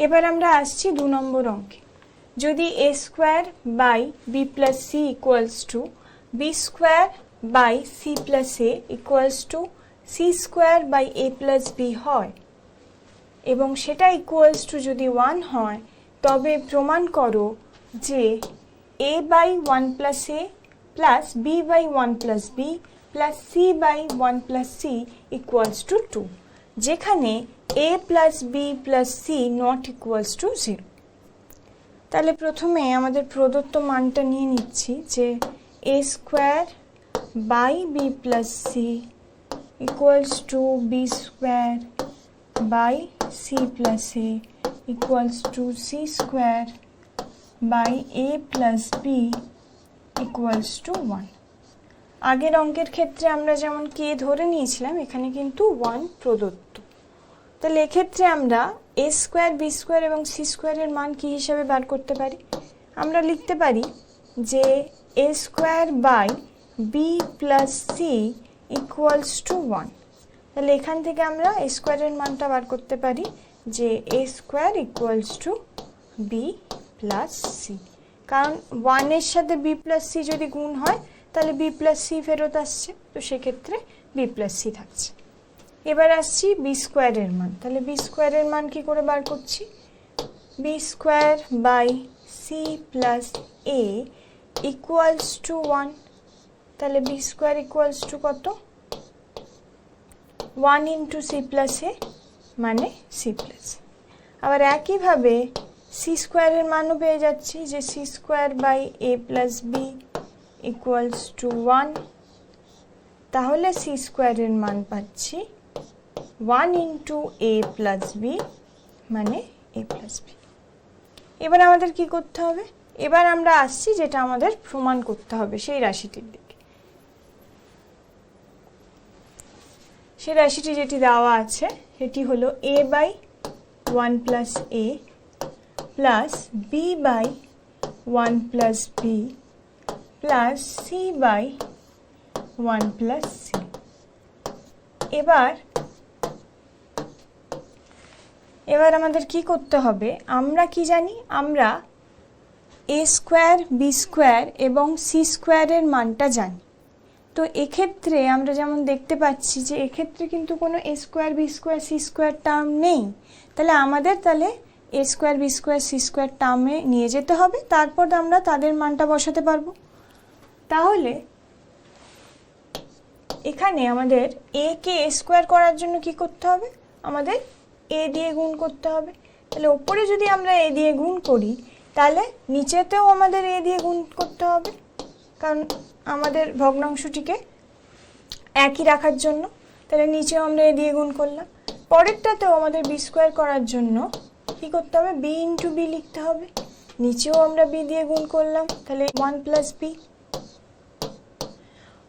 এবার আমরা আসছি 2 নম্বর অঙ্কে। যদি a square by B plus C equals to B square by C plus A equals to c square by A plus b হয় এবং সেটা ইকুয়ালস টু যদি 1 হয়, তবে প্রমাণ করো যে a by 1 plus A plus B by 1 plus B plus C by 1 plus C equals to 2, যেখানে a plus B plus c not equals to 0। তাহলে প্রথমে আমাদের প্রদত্ত মানটা নিয়ে নিচ্ছি যে a square by B plus C equals to B square by C plus A equals to c square by A plus B equals to 1। আগের অঙ্কের ক্ষেত্রে আমরা যেমন কে ধরে নিয়েছিলাম, এখানে কিন্তু 1 প্রদত্ত। তাহলে এক্ষেত্রে আমরা এ স্কোয়ার বি স্কোয়ার এবং সি স্কোয়ারের মান কী হিসাবে বার করতে পারি? আমরা লিখতে পারি যে A square by B plus C equals to 1। তাহলে এখান থেকে আমরা এ স্কোয়ারের মানটা বার করতে পারি যে A square equals to B plus C, কারণ 1-এর সাথে বি প্লাস সি যদি গুণ হয় তাহলে বি প্লাস সি ফেরত আসছে, তো সেক্ষেত্রে বি প্লাস সি থাকছে। এবার আসছি বি স্কোয়ারের মান। তাহলে বি স্কোয়ারের মান কি করে বার করছি? B square by C plus A equals to 1। তাহলে বি স্কোয়ার ইকুয়ালস টু কত? 1 ইন্টু সি প্লাস এ মানে সি প্লাস। আবার একইভাবে সি স্কোয়ারের মানও পেয়ে যাচ্ছি যে c square by A plus B equals to 1। তাহলে সি স্কোয়ারের মান পাচ্ছি 1 ইন্টু এ প্লাস বি মানে এ প্লাস বি। এবার আমাদের কি করতে হবে? এবার আমরা আসছি যেটা আমাদের প্রমাণ করতে হবে সেই রাশিটির দিকে। সেই রাশিটি যেটি দেওয়া আছে সেটি হলো a by 1 plus A plus B by 1 plus B plus C by 1 plus C. এবার আমাদের কি করতে হবে? আমরা কি জানি? আমরা এ স্কোয়ার বি স্কোয়ার এবং সি স্কোয়ারের মানটা জানি। তো এক্ষেত্রে আমরা যেমন দেখতে পাচ্ছি যে এক্ষেত্রে কিন্তু কোনো A square B square C square term নেই। তাহলে আমাদের A square B square C square টার্মে নিয়ে যেতে হবে, তারপর আমরা তাদের মানটা বসাতে পারবো। তাহলে এখানে আমাদের এ কে এ স্কোয়ার করার জন্য কি করতে হবে? আমাদের এ দিয়ে গুণ করতে হবে। তাহলে ওপরে যদি আমরা এ দিয়ে গুণ করি তাহলে নিচেতেও আমাদের এ দিয়ে গুণ করতে হবে, কারণ আমাদের ভগ্নাংশটিকে একই রাখার জন্য। তাহলে নিচেও আমরা এ দিয়ে গুণ করলাম। পরেরটাতেও আমাদের বি স্কোয়ার করার জন্য কি করতে হবে? বি ইন্টু বি লিখতে হবে। নিচেও আমরা বি দিয়ে গুণ করলাম, তাহলে 1 প্লাস বি।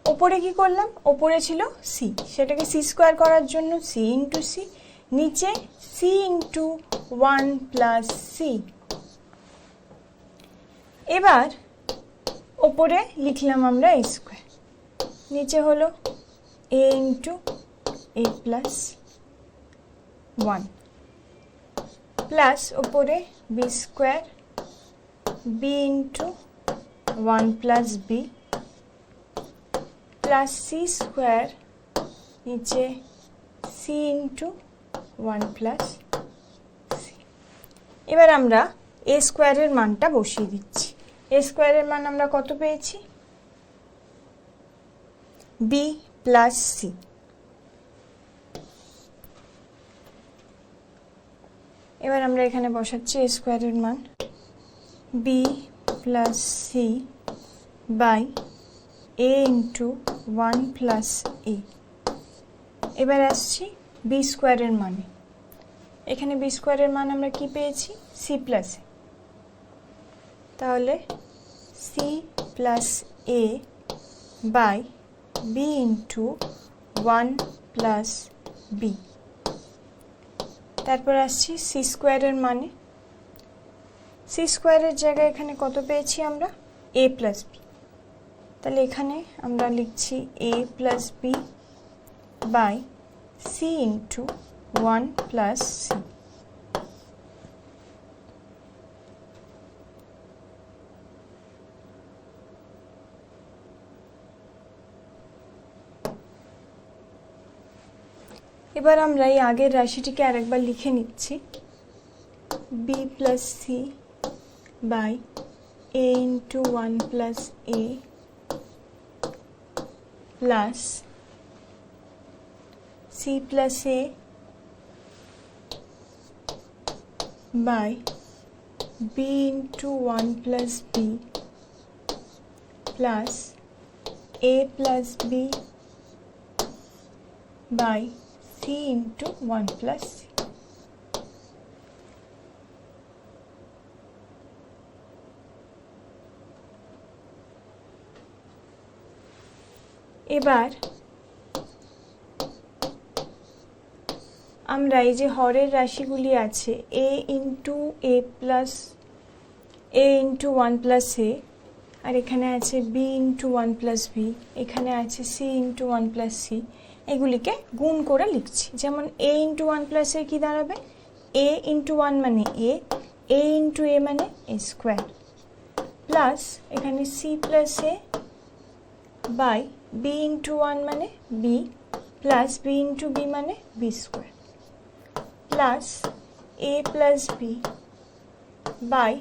ওপরে কি করলাম? ওপরে ছিল সি, সেটাকে সি স্কোয়ার করার জন্য সি ইন্টু সি, নিচে সি ইন্টু 1 প্লাস সি। এবার ওপরে লিখলাম আমরা এ স্কোয়ার, নিচে হলো a into A plus 1 plus ওপরে b square b into 1 plus B plus C square নিচে সি ইন্টু 1 প্লাস সি। এবার আমরা এ স্কোয়ারের মানটা বসিয়ে দিচ্ছি। এ স্কোয়ারের মান আমরা কত পেয়েছি? B plus C. এবার আমরা এখানে বসাচ্ছি এ স্কোয়ারের মান B plus C by A into 1 plus A. এবার আসছি বি স্কোয়ারের মানে। এখানে বি স্কোয়ারের মান আমরা কি পেয়েছি? সি প্লাস এ। তাহলে c plus A by b into 1 plus b. তারপর আসছি সি স্কোয়ারের মানে। সি স্কোয়ারের জায়গায় এখানে কত পেয়েছি আমরা? A plus B. তাহলে এখানে আমরা লিখছি a plus B by c into 1 plus C. এবার আমরা এই আগের রাশিটিকে আরেকবার লিখে নিচ্ছি, b plus C by a into 1 plus a plus c plus a by b into 1 plus b plus a plus b by c into 1 plus c। এবার আমরা এই যে হরের রাশিগুলি আছে a into a plus a into 1 plus a, আর এখানে আছে b into 1 plus b, এখানে আছে c ইন্টু 1 প্লাস c, এগুলিকে গুণ করে লিখছি। যেমন a ইন্টু 1 প্লাস a কি দাঁড়াবে, a ইন্টু 1 মানে a ইন্টু a মানে a স্কোয়ার, প্লাস এখানে c plus a by b into 1 মানে b plus b into b মানে b square, plus a plus b by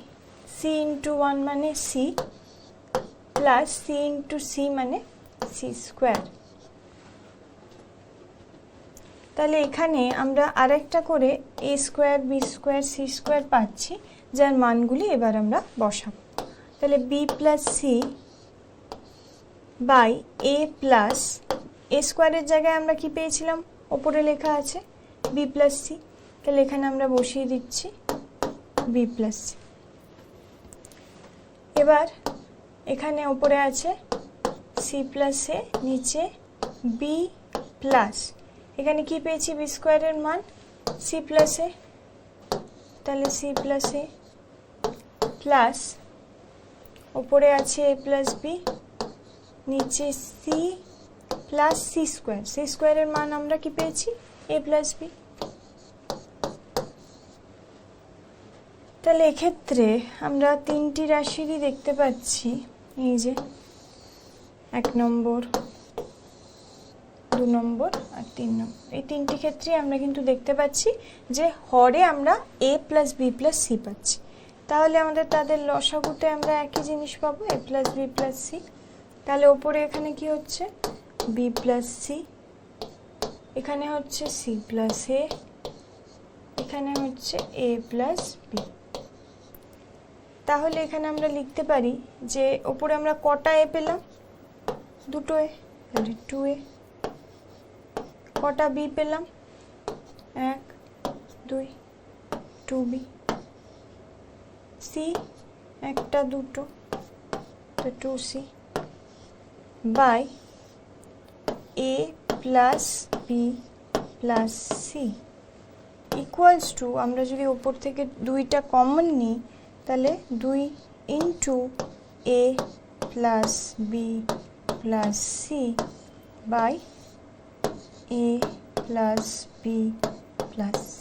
c into 1 মানে c plus c into c মানে c square. তাহলে এখানে আমরা আরেকটা করে a square b square c square পাচ্ছি, যার মানগুলি এবার আমরা বসাবো। তাহলে b plus c by a plus a স্কোয়ারের জায়গায় আমরা কি পেয়েছিলাম, ওপরে লেখা আছে b প্লাস c, তাহলে এখানে আমরা বসিয়ে দিচ্ছি b প্লাস c। এবার এখানে ওপরে আছে c প্লাস a, নিচে b প্লাস, এখানে কি পেয়েছি b স্কোয়ারের মান c প্লাস a, তাহলে c প্লাস a প্লাস ওপরে আছে a প্লাস b, নিচে c plus c square, c স্কোয়ারের মান আমরা কি পেয়েছি a প্লাস b। তাহলে এক্ষেত্রে আমরা তিনটি রাশিরই দেখতে পাচ্ছি, এই যে 1 নম্বর 2 নম্বর আর 3 নম্বর, এই তিনটি ক্ষেত্রে আমরা কিন্তু দেখতে পাচ্ছি যে হরে আমরা a plus b plus c পাচ্ছি। তাহলে আমাদের তাদের লসাগুতে আমরা একই জিনিস পাবো, a plus b plus c। তাহলে ওপরে এখানে কি হচ্ছে b প্লাস c, এখানে হচ্ছে c প্লাস a, এখানে হচ্ছে a প্লাস b। তাহলে এখানে আমরা লিখতে পারি যে ওপরে আমরা কটা a পেলাম, দুটো a, তাহলে 2a, কটা b পেলাম 1 2 2b, c একটা দুটো তো 2c by a plus b plus c equals to, আমরা যদি ওপর থেকে 2টা কমন নিই তাহলে 2 into a plus b plus c by a plus b plus c।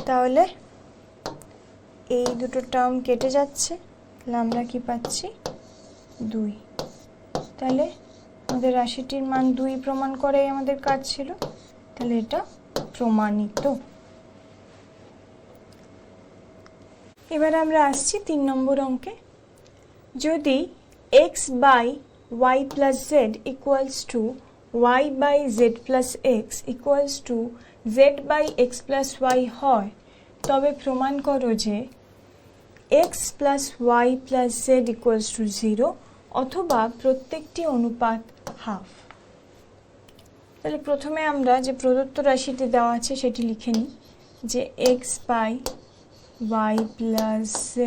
তাহলে এই দুটো টার্ম কেটে যাচ্ছে, তাহলে আমরা কি পাচ্ছি 2। তাহলে আমাদের রাশিটির মান 2 প্রমাণ করে আমাদের কাজ ছিল, তাহলে এটা প্রমাণিত। এবার আমরা আসছি 3 নম্বর অঙ্কে। যদি x by y plus z equals to y by z plus x equals to z by x plus y হয়, তবে প্রমাণ করো যে x plus y plus z equals to 0 অথবা প্রত্যেকটি অনুপাত হাফ। তাহলে প্রথমে আমরা যে প্রদত্ত রাশিটি দেওয়া আছে সেটি লিখে নিই, যে x by y plus z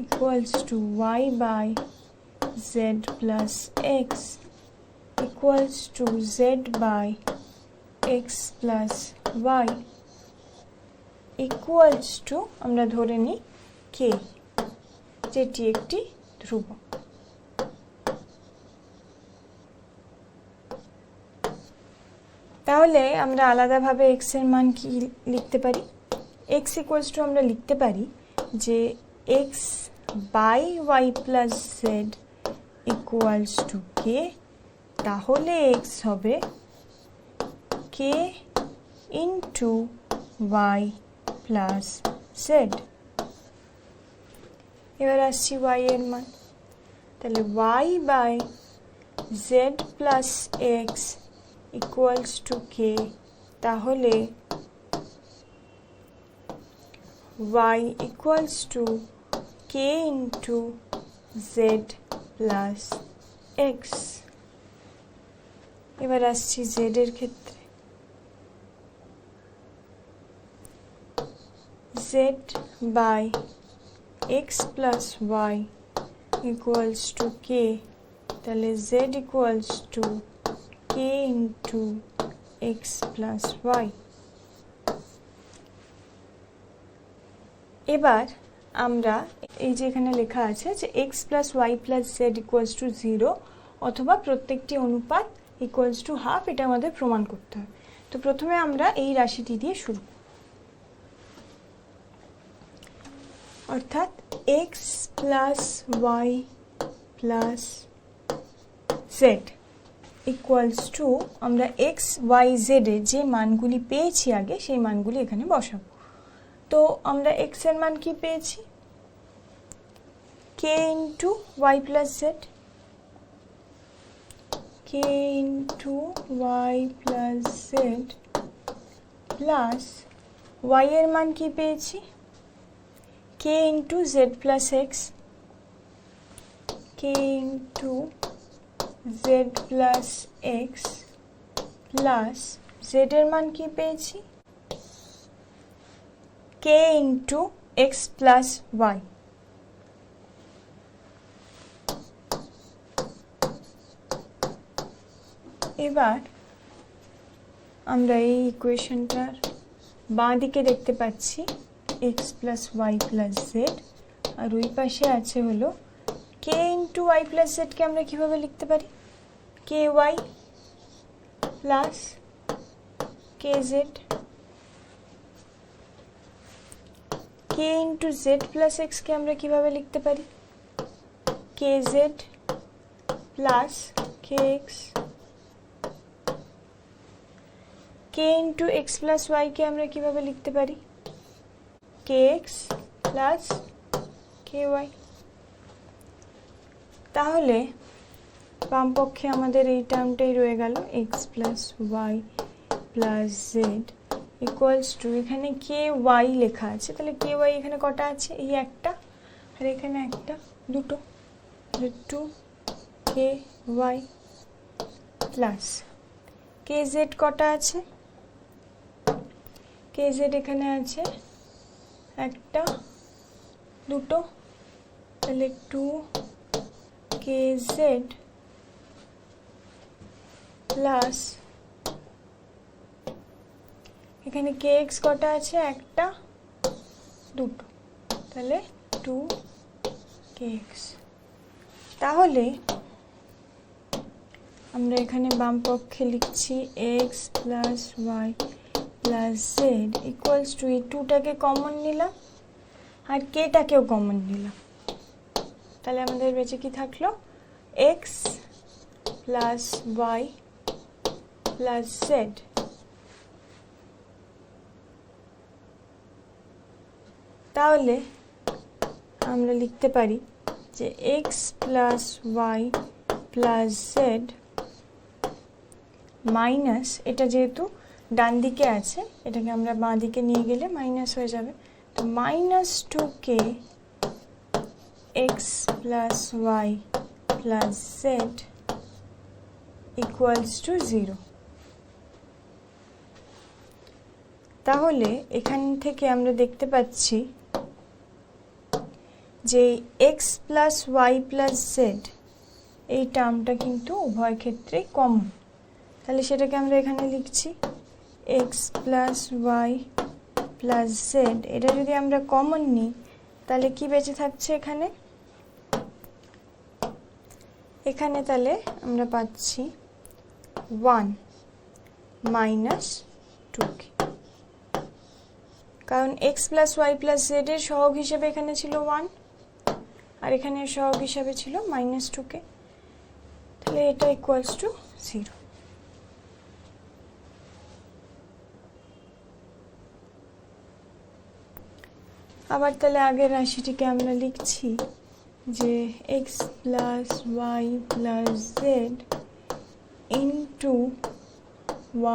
equals to y by z plus x equals to z by x plus y equals to, আমরা ধরে নিই k, যেটি একটি ধ্রুবক। তাহলে আমরা আলাদাভাবে x এর মান কি লিখতে পারি, x ইকুয়ালস টু আমরা লিখতে পারি যে x by y plus z equals to k, তাহলে x হবে k into y plus z। এবার আসছি y এর মান, তাহলে y by z plus x equals to কে, তাহলে y equals to K into z plus x. এবার আসছি জেড এর ক্ষেত্রে, Z by x plus Y equals to কে, তাহলে Z equals to K into x plus y. এবার আমরা এই যে এখানে লেখা আছে যে x plus Y plus z equals to 0 অথবা প্রত্যেকটি অনুপাত ইকুয়ালস টু হাফ, এটা আমাদের প্রমাণ করতে হবে। তো প্রথমে আমরা এই রাশিটি দিয়ে শুরু, অর্থাৎ x plus Y plus z equals to, আমরা এক্স ওয়াই জেডের যে মানগুলি পেয়েছি আগে সেই মানগুলি এখানে বসাবো। তো আমরা এক্স এর মান কি পেয়েছি, কে into y plus z, k into y plus z plus y এর মান কি পেয়েছি, কে into z plus x, k into z plus x plus Z এর মান কি পেয়েছি, কে ইন্টু এক্স প্লাস ওয়াই। এবার আমরা এই ইকুয়েশনটার বাঁ দিকে দেখতে পাচ্ছি x plus Y plus z, আর ওই পাশে আছে হলো কে ইন্টু ওয়াই প্লাস জেডকে আমরা কীভাবে লিখতে পারি, k Y plus k z, k into z plus এক্সকে আমরা কীভাবে লিখতে পারি, k z plus k x, k into x plus ওয়াইকে আমরা কীভাবে লিখতে পারি, k x plus k y. তাহলে বামপক্ষে আমাদের এই টার্মটাই রয়ে গেল x plus Y plus z equals to, এখানে কে ওয়াই লেখা আছে, তাহলে কে ওয়াই এখানে কটা আছে, এই একটা, আর এখানে একটা, দুটো, টু কে ওয়াই প্লাস কে জেড কটা আছে, কে জেড এখানে আছে একটা, দুটো, তাহলে টু কে জেড প্লাস এখানে কে এক্স কটা আছে একটা, দুটো, তাহলে টু কে এক্স। তাহলে আমরা এখানে বাম পক্ষে লিখছি x plus Y plus z equals to, এই টুটাকে কমন নিলাম আর কেটাকেও কমন নিলাম, তাহলে আমাদের বেঁচে কি থাকলো, x plus Y plus z. তাহলে আমরা লিখতে পারি যে x plus Y plus Z minus, এটা যেহেতু ডান দিকে আছে এটাকে আমরা বাঁ দিকে নিয়ে গেলে মাইনাস হয়ে যাবে, তো minus two k x plus Y plus z equals to 0। তাহলে এখান থেকে আমরা দেখতে পাচ্ছি যে x plus Y plus z এই টার্মটা কিন্তু উভয় ক্ষেত্রেই কমন, তাহলে সেটাকে আমরা এখানে লিখছি x plus Y plus z, এটা যদি আমরা কমন নিই তাহলে কি বেঁচে থাকছে এখানে, এখানে তাহলে আমরা পাচ্ছি 1 মাইনাস 2k, কারণ x plus Y plus Z এর সহগ হিসেবে এখানে ছিল 1 আর এখানে সহগ হিসেবে ছিল -2k, তাহলে এটা ইকুয়ালস টু 0। আবার তাহলে আগের রাশিটিকে আমরা লিখছি যে x plus Y plus z into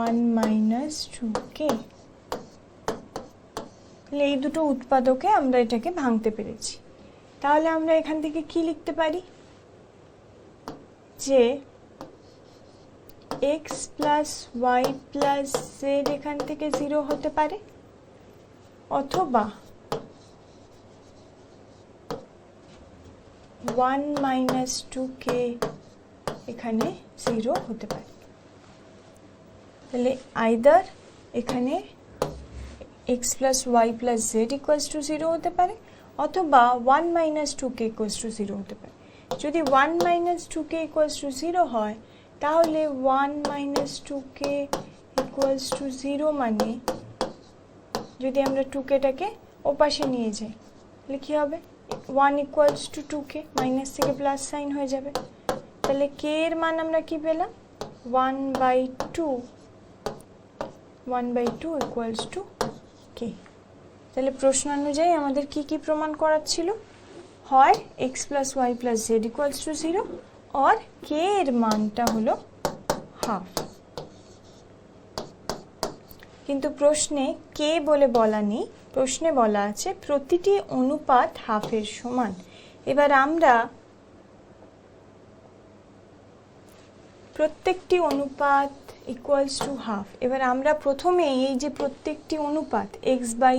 1 minus 2k। তাহলে এই দুটো উৎপাদকে আমরা এটাকে ভাঙতে পেরেছি। তাহলে আমরা এখান থেকে কি লিখতে পারি যে x plus Y plus z এখান থেকে 0 হতে পারে, অথবা 1 মাইনাস 2k এখানে 0 হতে পারে। তাহলে আইদার এখানে x plus Y plus z equals to 0 হতে পারে, অথবা 1 মাইনাস 2k ইকুয়ালস টু 0 হতে পারে। যদি 1 মাইনাস 2k ইকুয়ালস টু 0 হয়, তাহলে 1 মাইনাস 2k ইকুয়ালস টু 0 মানে যদি আমরা 2kটাকে ওপাশে নিয়ে যাই তাহলে কি হবে, 1 ইকুয়ালস টু 2k, মাইনাস থেকে প্লাস সাইন হয়ে যাবে। তাহলে k এর মান আমরা কি পেলাম, 1/2 ইকুয়ালস টু k। তাহলে প্রশ্ন অনুযায়ী আমাদের কি কি প্রমাণ করার ছিল, হয় x plus Y plus z equals to 0 আর k এর মানটা হলো হাফ। কিন্তু প্রশ্নে k বলে বলা নেই, প্রশ্নে বলা আছে প্রতিটি অনুপাত হাফের সমান। এবার আমরা প্রত্যেকটি অনুপাত ইকুয়ালস টু হাফ, এবার আমরা প্রথমে এই যে প্রত্যেকটি অনুপাত x by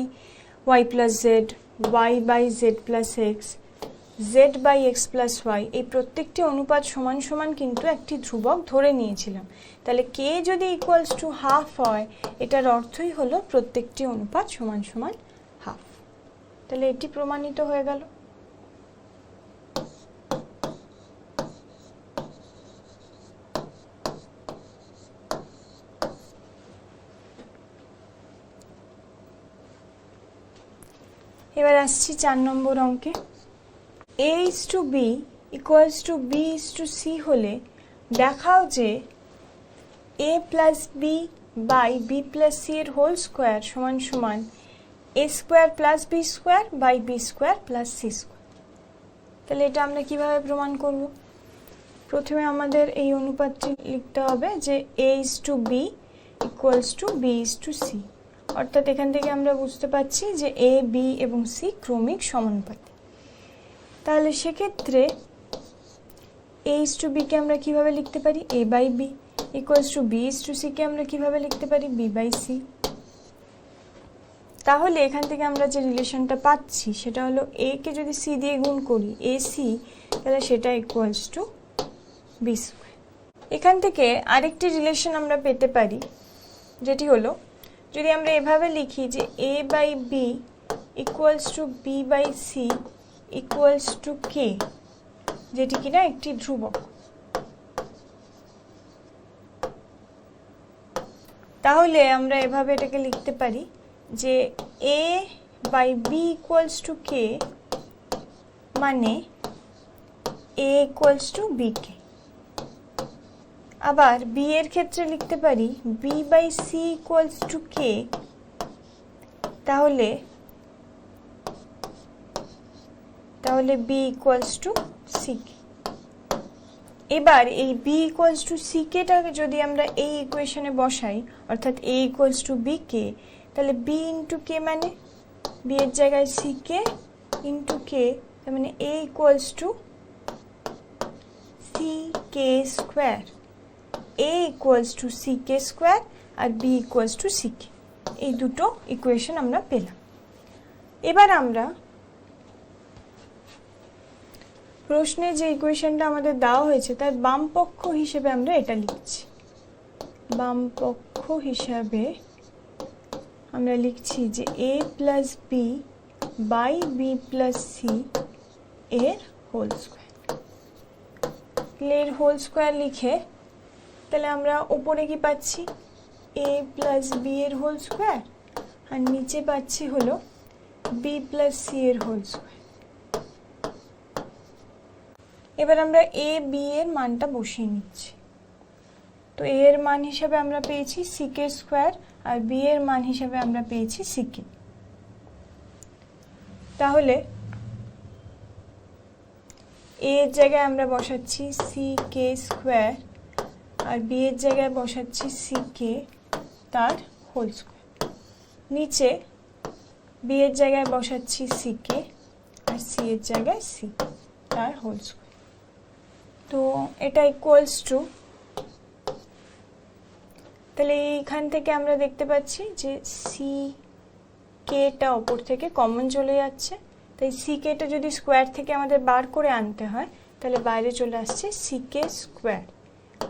Y plus z, y by Z plus x, z by x plus y, এই প্রত্যেকটি অনুপাত সমান সমান কিন্তু একটি ধ্রুবক ধরে নিয়েছিলাম। তাহলে k যদি ইকুয়ালস টু হাফ হয়, এটার অর্থই হলো প্রত্যেকটি অনুপাত সমান সমান হাফ। তাহলে এটি প্রমাণিত হয়ে গেল। এবার আসছি 4 নম্বর অঙ্কে। a:b ইকুয়ালস টু b:c হলে দেখাও যে a plus B by B plus C এর হোল স্কোয়ার সমান সমান a square plus B square by B square plus C square. তাহলে এটা আমরা কিভাবে প্রমাণ করব, প্রথমে আমাদের এই অনুপাতটি লিখতে হবে যে a:b ইকুয়ালস টু b:c, অর্থাৎ এখান থেকে আমরা বুঝতে পারছি যে a, b এবং c ক্রমিক সমানুপাতি। তাহলে সেক্ষেত্রে a:b কে আমরা কিভাবে লিখতে পারি, a by b equals to b:c কে আমরা কিভাবে লিখতে পারি, b বাই c। তাহলে এখান থেকে আমরা যে রিলেশনটা পাচ্ছি সেটা হলো a কে যদি c দিয়ে গুণ করি ac, তাহলে সেটা ইকুয়ালস টু b স্কয়ার। এখান থেকে আরেকটি রিলেশন আমরা পেতে পারি, যেটি হলো যদি আমরা এভাবে লিখি যে a by b equals to b by c equals to k, যেটি কিনা একটি ধ্রুবক। তাহলে আমরা এভাবে এটাকে লিখতে পারি যে a by b equals to k মানে a ইকুয়ালস টু bk। আবার b এর ক্ষেত্রে লিখতে পারি b by c equals to k, তাহলে b ইকুয়ালস টু ck। এবার এই b ইকুয়ালস টু ck টাকে যদি আমরা এই ইকুয়েশনে বসাই, অর্থাৎ a ইকুয়ালস টু bk, তাহলে b ইন্টু k মানে b এর জায়গায় ck ইন্টু k, তার মানে a equals to ck square. a equals to ck square আর b ইকুয়ালস টু ck, এই দুটো ইকুয়েশন আমরা পেলাম। এবার আমরা প্রশ্নে যে ইকুয়েশনটা আমাদের দেওয়া হয়েছে তার বাম পক্ষ হিসেবে আমরা এটা লিখছি। বাম পক্ষ হিসাবে আমরা লিখছি যে a plus B by B plus C এর হোল স্কোয়ার। এর হোল স্কোয়ার লিখে তাহলে আমরা উপরে কি পাচ্ছি, a প্লাস বি এর হোল স্কোয়ার, আর নিচে পাচ্ছি হলো b প্লাস সি এর হোল স্কোয়ার। এবার আমরা এ বি এর মানটা বসিয়ে নিচ্ছি। তো এ এর মান হিসেবে আমরা পেয়েছি sk স্কয়ার আর বি এর মান হিসেবে আমরা পেয়েছি ck। তাহলে এ এর জায়গায় আমরা বসাচ্ছি sk স্কয়ার আর বি এর জায়গায় বসাচ্ছি ck তার হোল স্কয়ার। নিচে বি এর জায়গায় বসাচ্ছি ck আর সি এর জায়গায় c তার হোল স্কয়ার। তো এটা ইকুয়ালস টু, তাহলে এইখান থেকে আমরা দেখতে পাচ্ছি যে সি কেটা ওপর থেকে কমন চলে যাচ্ছে, তাই সি কেটা যদি স্কোয়ার থেকে আমাদের বার করে আনতে হয় তাহলে বাইরে চলে আসছে sk স্কোয়ার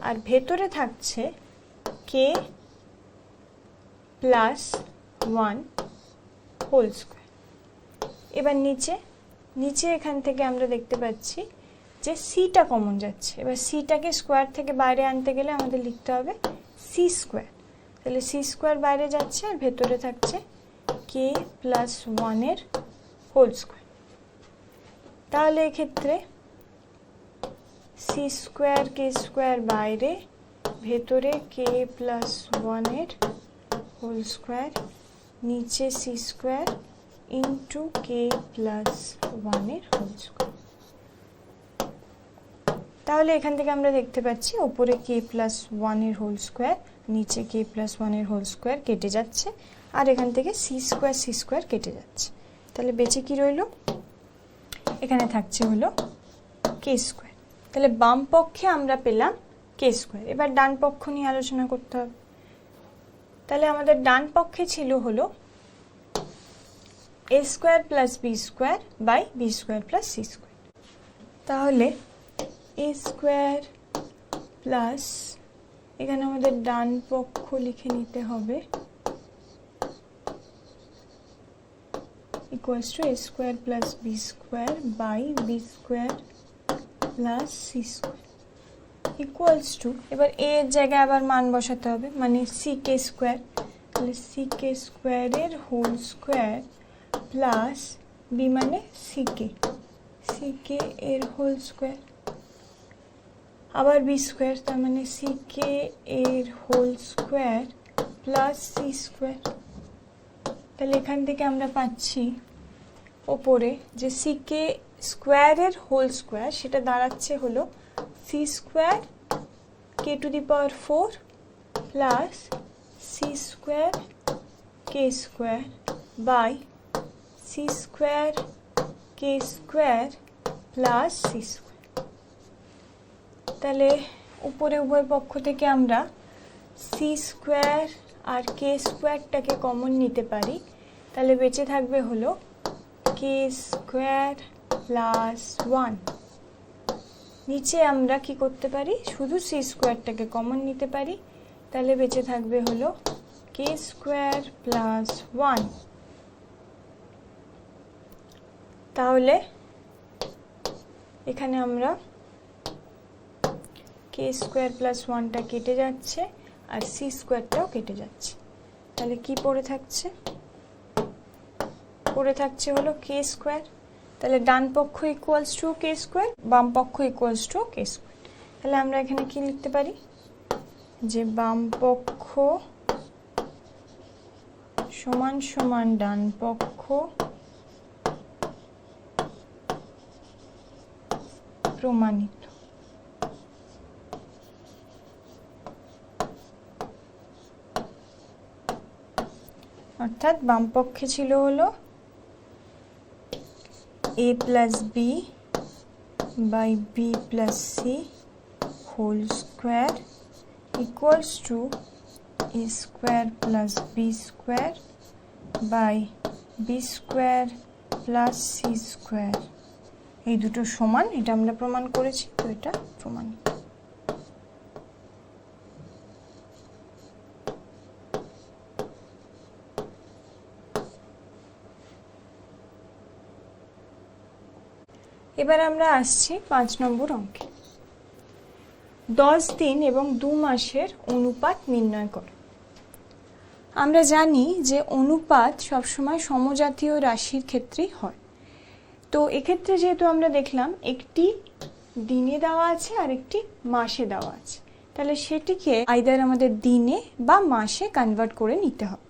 আর ভেতরে থাকছে কে প্লাস 1 হোল স্কোয়ার। এবার নিচে এখান থেকে আমরা দেখতে পাচ্ছি যে সিটা কমন যাচ্ছে। এবার সিটাকে স্কোয়ার থেকে বাইরে আনতে গেলে আমাদের লিখতে হবে সি স্কোয়ার। তাহলে সি স্কোয়ার বাইরে যাচ্ছে আর ভেতরে থাকছে কে প্লাস 1 এর হোল স্কোয়ার। তাহলে এক্ষেত্রে সি স্কোয়ার কে স্কোয়ার বাইরে, ভেতরে কে প্লাস 1 এর হোল স্কোয়ার, নিচে C square into k plus 1 এর হোল স্কোয়ার। তাহলে এখান থেকে আমরা দেখতে পাচ্ছি উপরে কে প্লাস 1 এর হোল স্কোয়ার, নিচে কে প্লাস 1 এর হোল স্কোয়ার কেটে যাচ্ছে আর এখান থেকে সি স্কোয়ার কেটে যাচ্ছে। তাহলে বেঁচে কি রইল? এখানে থাকছে হলো কে স্কোয়ার। তাহলে বাম পক্ষে আমরা পেলাম কে স্কোয়ার। এবার ডান পক্ষ নিয়ে আলোচনা করতে হবে। তাহলে আমাদের ডান পক্ষে ছিল হলো a square plus B square by B square plus C square. তাহলে এ স্কোয়ার প্লাস, এখানে আমাদের ডান পক্ষ লিখে নিতে হবে equals to A square plus B square by B square plus C square equals to, এবার এ এর জায়গায় আবার মান বসাতে হবে, মানে sk স্কোয়ার। তাহলে sk স্কোয়ারের হোল স্কোয়ার প্লাস বি মানে ck এর হোল স্কোয়ার, আবার বি স্কোয়ার, তার মানে sk এর whole square plus C square. তাহলে এখান থেকে আমরা পাচ্ছি ওপরে যে sk স্কোয়ারের হোল স্কোয়ার সেটা দাঁড়াচ্ছে হলো C square K to the power 4 plus C square K square by C square K square plus C square. তাহলে উপরে উভয় পক্ষ থেকে আমরা সি স্কোয়ার আর কে স্কোয়ারটাকে কমন নিতে পারি। তাহলে বেঁচে থাকবে হলো কে স্কোয়ার প্লাস 1। নিচে আমরা কি করতে পারি, শুধু সি স্কোয়ারটাকে কমন নিতে পারি। তাহলে বেঁচে থাকবে হলো কে স্কোয়ার প্লাস 1। তাহলে এখানে আমরা কে স্কোয়ার প্লাস 1টা কেটে যাচ্ছে আর সি স্কোয়ারটাও কেটে যাচ্ছে। তাহলে কি পড়ে থাকছে হলো কে স্কোয়ার। তাহলে ডান পক্ষ ইকুয়ালস টু কে স্কোয়ার, বাম পক্ষ ইকুয়ালস টু কে স্কোয়ার। তাহলে আমরা এখানে কি লিখতে পারি যে বাম পক্ষ সমান সমান ডান পক্ষ প্রমাণিত। অর্থাৎ বাম পক্ষে ছিল হলো a plus B by B plus C whole square equals to A square plus B square by B square plus C square. এই দুটো সমান, এটা আমরা প্রমাণ করেছি, তো এটা প্রমাণিত। এবার আমরা আসছি 5 নম্বর অঙ্কে। 10 দিন এবং 2 মাসের অনুপাত নির্ণয় করো। আমরা জানি যে অনুপাত সবসময় সমজাতীয় রাশির ক্ষেত্রেই হয়। তো এক্ষেত্রে যেহেতু আমরা দেখলাম একটি দিনে দেওয়া আছে আর একটি মাসে দেওয়া আছে, তাহলে সেটিকে আইদার আমাদের দিনে বা মাসে কনভার্ট করে নিতে হবে।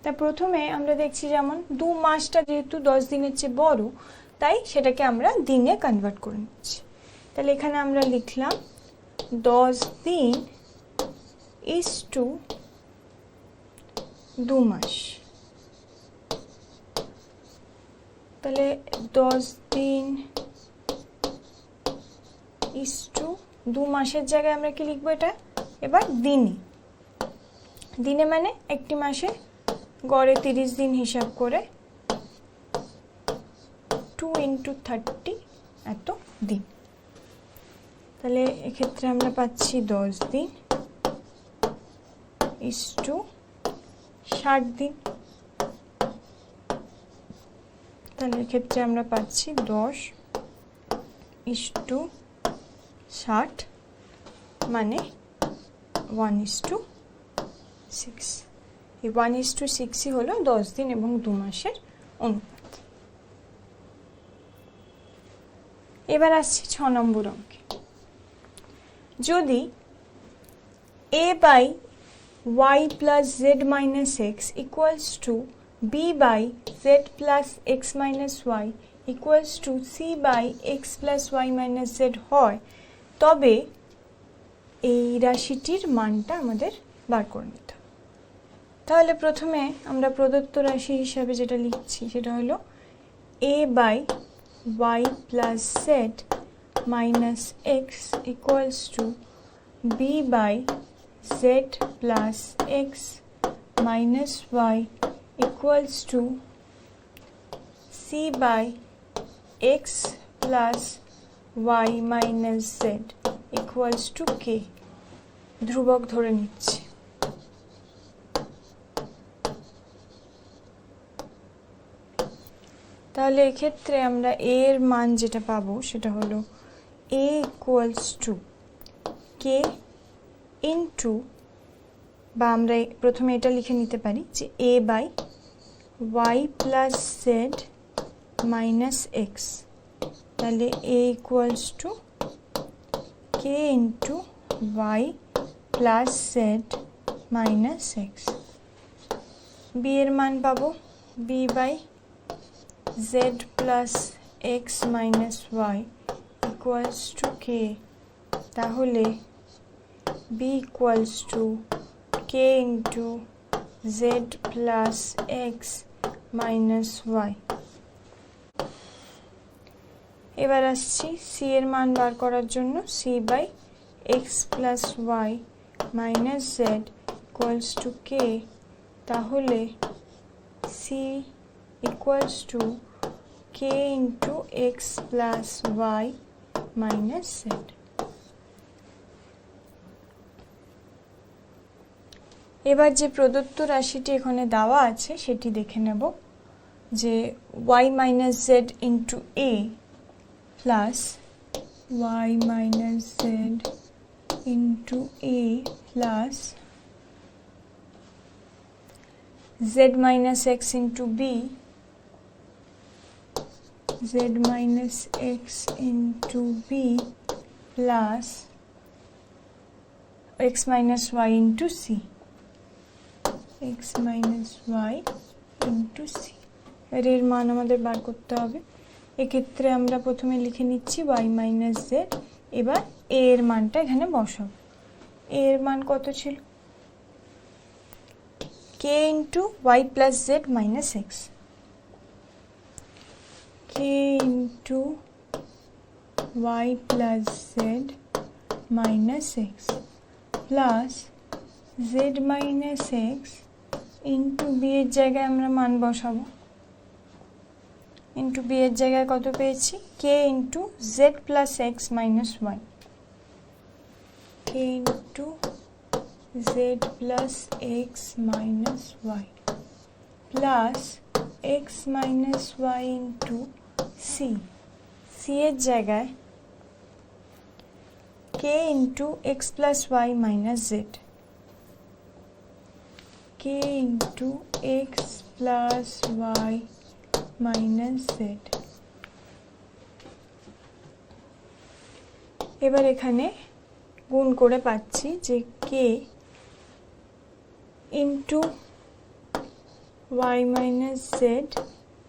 তা প্রথমে আমরা দেখছি যেমন 2 মাসটা যেহেতু 10 দিনের চেয়ে বড়, তাই সেটাকে আমরা দিনে কনভার্ট করে নিচ্ছি। তাহলে এখানে আমরা লিখলাম 10 দিন ইজ টু 2 মাস। তাহলে 10 দিন ইজ টু 2 মাসের জায়গায় আমরা কি লিখবো এটা এবার দিনে। দিনে মানে একটি মাসে গড়ে 30 দিন হিসাব করে 2 × 30 এত দিন। তাহলে এক্ষেত্রে আমরা পাচ্ছি 10 দিন ইজ টু 60 দিন। তাহলে এক্ষেত্রে আমরা পাচ্ছি 10 ইজ টু 60 মানে 1:6। এই 1:6ই হলো 10 দিন এবং 2 মাসের অনুপাত। এবার আসছি 6 নম্বর অঙ্কে। যদি a/y + z - x = b/z + x - y = c/x + y - z হয়, তবে এই রাশিটির মানটা আমাদের বার করে নিতে হবে। তাহলে প্রথমে আমরা প্রদত্ত রাশি হিসাবে যেটা লিখছি সেটা হলো a/y + z - x = b/z + x - y = c/x + y - z = k। ধ্রুবক ধরে নিচ্ছি। তাহলে এক্ষেত্রে আমরা a এর মান যেটা পাবো সেটা হলো a = k ইন্টু, বা আমরা প্রথমে এটা লিখে নিতে পারি যে a/y + z - x। তাহলে a = k into y + z - x। b এর মান পাবো b/z + x - y = k। তাহলে b = k into z + x - y। এবার আসছি c এর মান বার করার জন্য c/x + y - z = k। তাহলে c = k into x + y - z। এবার যে প্রদত্ত রাশিটি এখানে দেওয়া আছে সেটি দেখে নেব যে y - z * a plus y - z * a plus z - x * b, z - x * b plus x - y * c, x - y * c। এর মান আমাদের বার করতে হবে। এক্ষেত্রে আমরা প্রথমে লিখে নিচ্ছি y - z। এবার a এর মানটা এখানে বসাবো। a এর মান কত ছিল? k into y + z - x, k into y + z - x plus z - x into b এর জায়গায় আমরা মান বসাবো। ইন্টু b এর জায়গায় কত পেয়েছি? k into z + x - y, k into z + x - y plus x - y into c, c এর জায়গায় k into x + y - z, k into x + y - z এবার এখানে গুণ করে পাচ্ছি যে k into y minus z,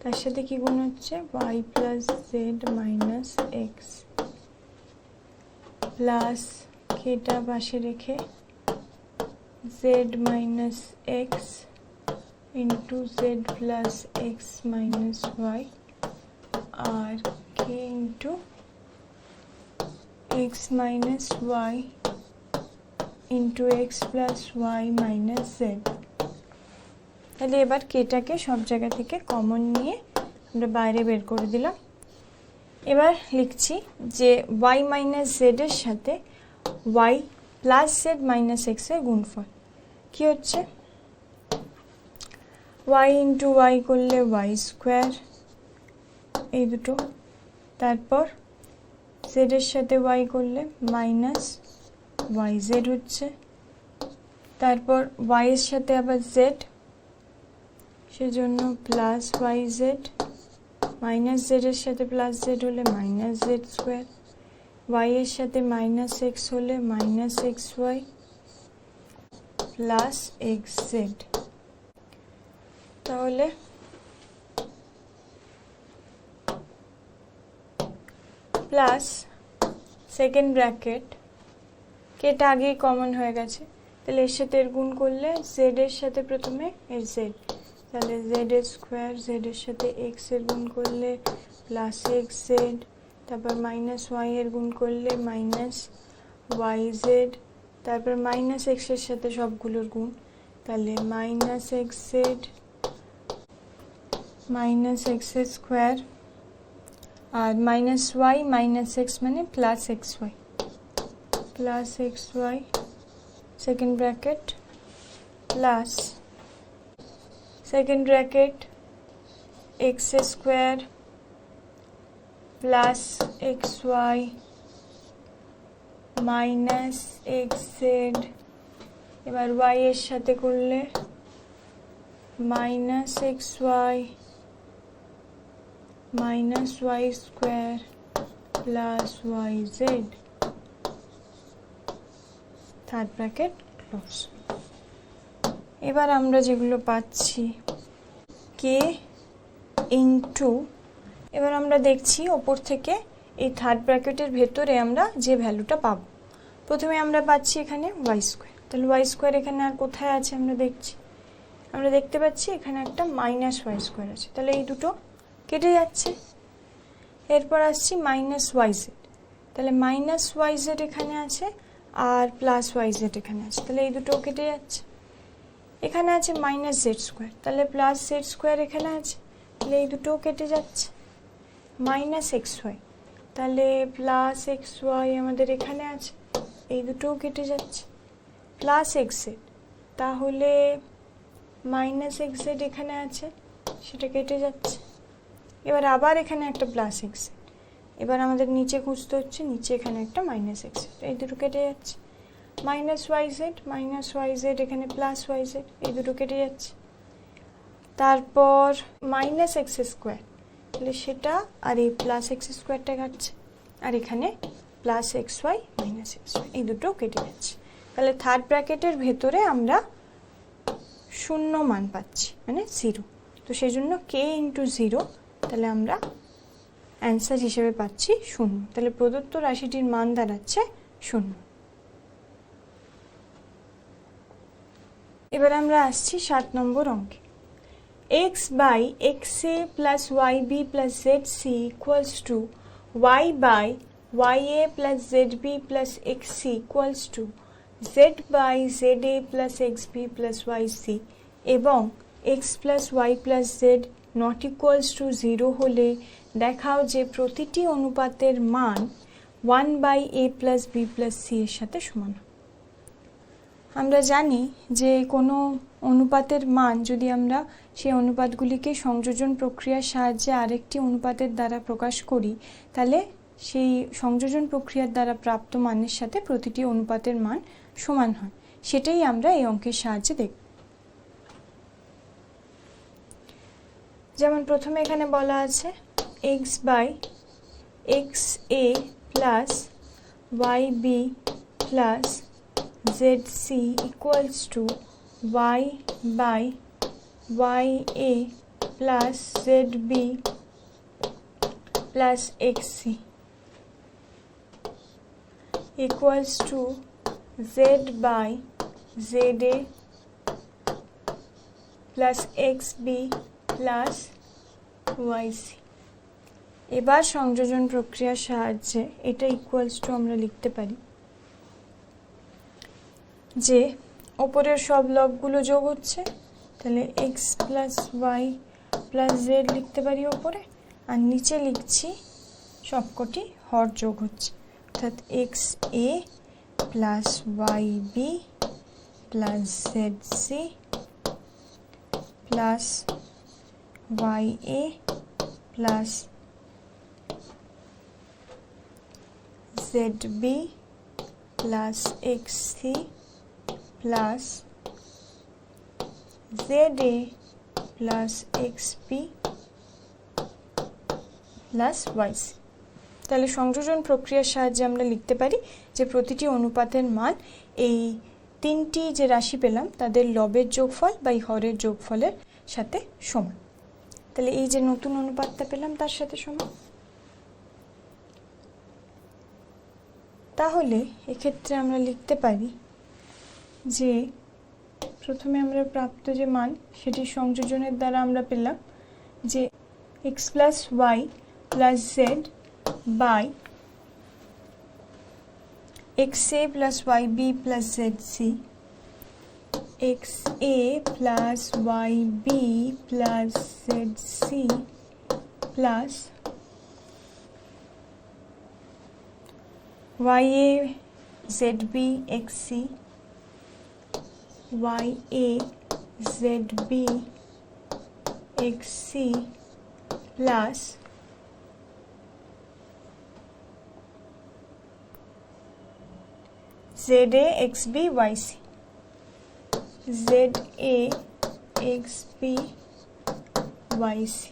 তার সাথে কি গুণ হচ্ছে y plus Z minus x, plus কেটা পাশে রেখে z minus x into z plus x minus y, আর k into x minus y into x plus Y minus Z. তাহলে এবার কেটাকে সব জায়গা থেকে কমন নিয়ে আমরা বাইরে বের করে দিলাম। এবার লিখছি যে ওয়াই মাইনাস জেডের সাথে ওয়াই প্লাস জেড মাইনাস এক্সের গুণফল কি হচ্ছে, ওয়াই ইন্টু ওয়াই করলে ওয়াই স্কোয়ার, এই দুটো, তারপর জেডের সাথে ওয়াই করলে মাইনাস ওয়াই জেড হচ্ছে, তারপর ওয়াইয়ের সাথে আবার জেড, সেজন্য প্লাস ওয়াই জেড, মাইনাস জেডের সাথে প্লাস জেড হলে মাইনাস জেড স্কোয়ার, ওয়াইয়ের সাথে মাইনাস এক্স হলে minus x Y plus x Z. তাহলে প্লাস সেকেন্ড ব্র্যাকেট, কেটা আগেই কমন হয়ে গেছে, তাহলে এর সাথে এর গুণ করলে জেড এর সাথে প্রথমে এর জেড, তাহলে জেড এর স্কোয়ার, জেড এর সাথে এক্স এর গুণ করলে প্লাস এক্স জেড, তারপর মাইনাস ওয়াই এর গুণ করলে মাইনাস ওয়াই জেড, তারপর মাইনাস এক্স এর সাথে সবগুলোর গুণ, তাহলে minus x z minus x square, আর মাইনাস ওয়াই মাইনাস এক্স মানে plus x Y, plus x y second bracket, plus second bracket x square plus x Y minus x z, এবার y এর সাথে করলে minus x Y minus y square plus Y z, third bracket close. এবার আমরা যেগুলো পাচ্ছি কে into, এবার আমরা দেখছি ওপর থেকে এই থার্ড ব্র্যাকেটের ভেতরে আমরা যে ভ্যালুটা পাবো, প্রথমে আমরা পাচ্ছি এখানে ওয়াই স্কোয়ার, তাহলে ওয়াই স্কোয়ার এখানে আর কোথায় আছে আমরা দেখছি, আমরা দেখতে পাচ্ছি এখানে একটা মাইনাস ওয়াই স্কোয়ার আছে, তাহলে এই দুটো কেটে যাচ্ছে। এরপর আসছি মাইনাস ওয়াই জেড, তাহলে মাইনাস ওয়াই জেড এখানে আছে আর প্লাস ওয়াই জেড এখানে আছে, তাহলে এই দুটো কেটে যাচ্ছে। এখানে আছে মাইনাস জেড স্কোয়ার, তাহলে প্লাস জেড স্কোয়ার এখানে আছে, তাহলে এই দুটো কেটে যাচ্ছে। মাইনাস এক্স ওয়াই, তাহলে প্লাস এক্স ওয়াই আমাদের এখানে আছে, এই দুটোও কেটে যাচ্ছে। প্লাস এক্স জেড, তাহলে মাইনাস এক্স জেড এখানে আছে, সেটা কেটে যাচ্ছে। এবার আবার এখানে একটা প্লাস এক্স জেড, এবার আমাদের নিচে খুঁজতে হচ্ছে, নিচে এখানে একটা মাইনাস এক্স জেড, এই দুটো কেটে যাচ্ছে। মাইনাস ওয়াই জেড এখানে প্লাস ওয়াই জেড, এই দুটো কেটে যাচ্ছে। তারপর মাইনাস এক্স স্কোয়ার, তাহলে সেটা আর এই প্লাস এক্স স্কোয়ারটা কাটছে, আর এখানে plus x Y minus x Y, এই দুটো কেটে যাচ্ছে। তাহলে থার্ড ব্র্যাকেটের ভেতরে আমরা শূন্য মান পাচ্ছি, মানে জিরো, তো সেই জন্য কে ইন্টু জিরো, তাহলে আমরা অ্যান্সার হিসেবে পাচ্ছি শূন্য, তাহলে প্রদত্ত রাশিটির মান দাঁড়াচ্ছে শূন্য। এবার আমরা আসছি 7 নম্বর অঙ্কে। x by xa plus yb plus zc equals to y by ya plus zb plus xc equals to z by za plus xb plus yc এবং x plus y plus z not equals to 0 হলে দেখাও যে প্রতিটি অনুপাতের মান 1 by a plus b plus c এর সাথে সমান। আমরা জানি যে কোনো অনুপাতের মান যদি আমরা সেই অনুপাতগুলিকে সংযোজন প্রক্রিয়ার সাহায্যে আরেকটি অনুপাতের দ্বারা প্রকাশ করি, তাহলে সেই সংযোজন প্রক্রিয়ার দ্বারা প্রাপ্ত মানের সাথে প্রতিটি অনুপাতের মান সমান হয়। সেটাই আমরা এই অঙ্কের সাহায্যে দেখব। যেমন প্রথমে এখানে বলা আছে x by xa plus YB plus ZC equals to Y by YA plus ZB plus XC equals to Z by ZA plus XB plus YC। এবার সংযোজন প্রক্রিয়ার সাহায্যে এটা ইকুয়ালস টু আমরা লিখতে পারি যে উপরের সব লগগুলো যোগ হচ্ছে, তাহলে x plus y plus Z লিখতে পারি ওপরে, আর নিচে লিখছি সবকটি হর যোগ হচ্ছে, অর্থাৎ x A plus Y B plus Z C plus Y a plus z b plus x C plus Z a plus x b plus y c. তাহলে সংযোজন প্রক্রিয়ার সাহায্যে আমরা লিখতে পারি যে প্রতিটি অনুপাতের মান এই তিনটি যে রাশি পেলাম তাদের লবের যোগফল বা হরের যোগফলের সাথে সমান। তাহলে এই যে নতুন অনুপাতটা পেলাম তার সাথে সমান। তাহলে এক্ষেত্রে আমরা লিখতে পারি যে প্রথমে আমরা প্রাপ্ত যে মান সেটি সংযোজনের দ্বারা আমরা পেলাম যে x plus Y plus Z by X A plus Y B plus Z C, X A plus Y B plus Z C plus Y A Z B X C, Y A Z B X C plus Z A X B Y C, Z A X B Y C,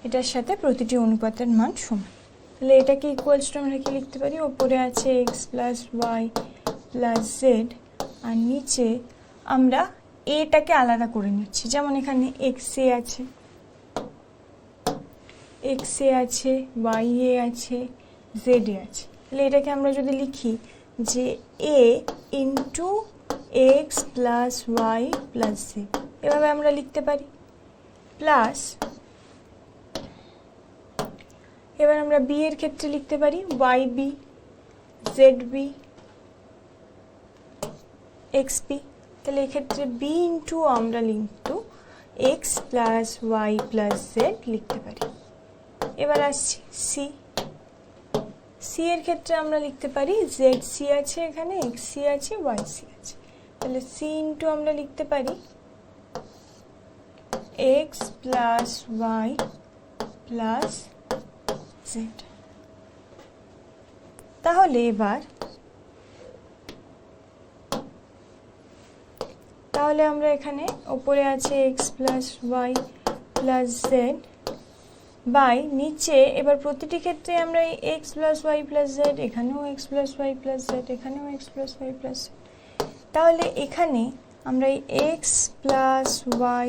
এটার সাথে প্রতিটি অনুপাতের মান সমান। তাহলে এটাকে equals to আমরা কি লিখতে পারি, ওপরে আছে x plus Y plus z আর নিচে আমরা এটাকে আলাদা করে নিচ্ছি, যেমন এখানে এক্স এ আছে, এক্স এ আছে, ওয়াই এ আছে, জেড এ আছে। তাহলে এটাকে আমরা যদি লিখি যে a into x plus Y plus z, এভাবে আমরা লিখতে পারি। প্লাস এবার আমরা বি এর ক্ষেত্রে লিখতে পারি Y B Z B X B. তাহলে এক্ষেত্রে বি ইন্টু আমরা into x plus Y plus Z লিখতে পারি। এবার আসছি সি, সি এর ক্ষেত্রে আমরা লিখতে পারি জেড সি আছে, এখানে এক্স সি আছে, ওয়াই সি আছে। তাহলে সি ইন্টু আমরা লিখতে পারি x plus Y plus z. তাহলে এবার আমরা এখানে ওপরে আছে x plus Y plus Z by নিচে এবার প্রতিটি ক্ষেত্রে আমরা এই x plus Y plus z, এখানেও x plus Y plus z, এখানেও x plus Y plus z. তাহলে এখানে আমরা এই x plus Y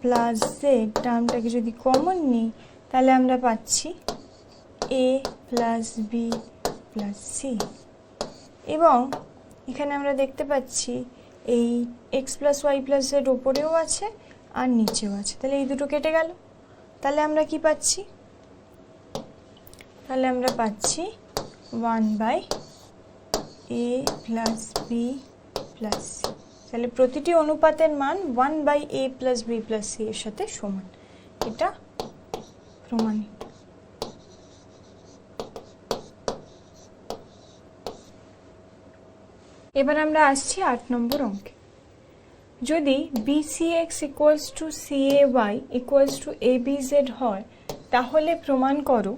plus z টার্মটাকে যদি কমন নিই তাহলে আমরা পাচ্ছি A plus B plus C, এবং এখানে আমরা দেখতে পাচ্ছি এই x plus Y plus Z ওপরেও আছে আর নিচেও আছে। তাহলে এই দুটো কেটে গেল। তাহলে আমরা কি পাচ্ছি, তাহলে আমরা পাচ্ছি 1/a plus B plus C. তাহলে প্রতিটি অনুপাতের মান 1/a plus B plus C এর সাথে সমান, এটা প্রমাণিত। এবার আমরা আসছি 8 নম্বর অঙ্কে। যদি BCX equals to CAY equals to ABZ হয় তাহলে প্রমাণ করো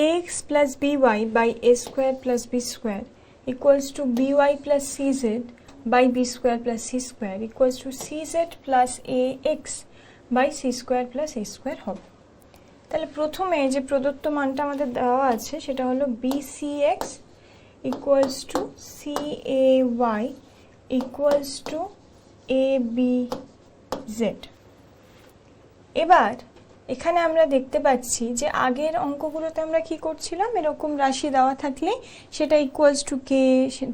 AX plus BY by A square plus B square equals to BY plus CZ by B square plus C square equals to CZ plus AX by C square plus A square হবে। তাহলে প্রথমে যে প্রদত্ত মানটা আমাদের দেওয়া আছে সেটা হলো BCX equals to CAY equals to ABZ। এবার এখানে আমরা দেখতে পাচ্ছি যে আগের অঙ্কগুলোতে আমরা কি করছিলাম, এরকম রাশি দেওয়া থাকলে সেটা ইকুয়ালস টু কে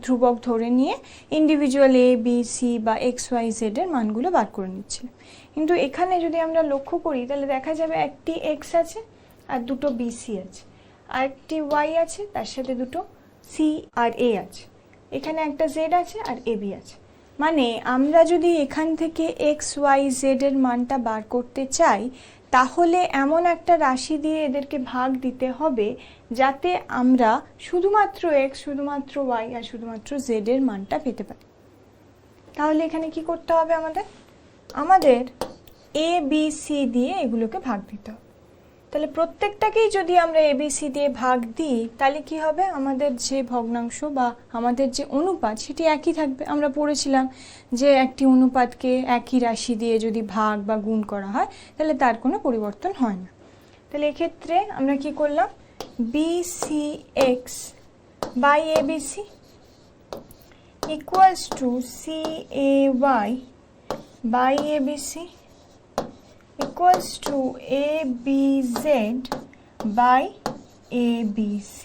ধ্রুবক ধরে নিয়ে ইন্ডিভিজুয়াল এ বি সি বা এক্স ওয়াই জেড এর মানগুলো বার করে নিচ্ছিলাম। কিন্তু এখানে যদি আমরা লক্ষ্য করি তাহলে দেখা যাবে একটি এক্স আছে আর দুটো বিসি আছে, আর একটি ওয়াই আছে তার সাথে দুটো সি আর এ আছে, এখানে একটা জেড আছে আর এ বি আছে। মানে আমরা যদি এখান থেকে এক্স ওয়াই জেড এর মানটা বার করতে চাই তাহলে এমন একটা রাশি দিয়ে এদেরকে ভাগ দিতে হবে যাতে আমরা শুধুমাত্র এক্স, শুধুমাত্র ওয়াই আর শুধুমাত্র জেড এর মানটা পেতে পারি। তাহলে এখানে কি করতে হবে, আমাদের এ বি সি দিয়ে এগুলোকে ভাগ দিতে হবে। তাহলে প্রত্যেকটাকেই যদি আমরা এ বি সি দিয়ে ভাগ দিই তাহলে কি হবে, আমাদের যে ভগ্নাংশ বা আমাদের যে অনুপাত সেটি একই থাকবে। আমরা পড়েছিলাম যে একটি অনুপাতকে একই রাশি দিয়ে যদি ভাগ বা গুণ করা হয় তাহলে তার কোনো পরিবর্তন হয় না। তাহলে এক্ষেত্রে আমরা কি করলাম, BCX by ABC equals to CAY by ABC equals to ABZ by ABC।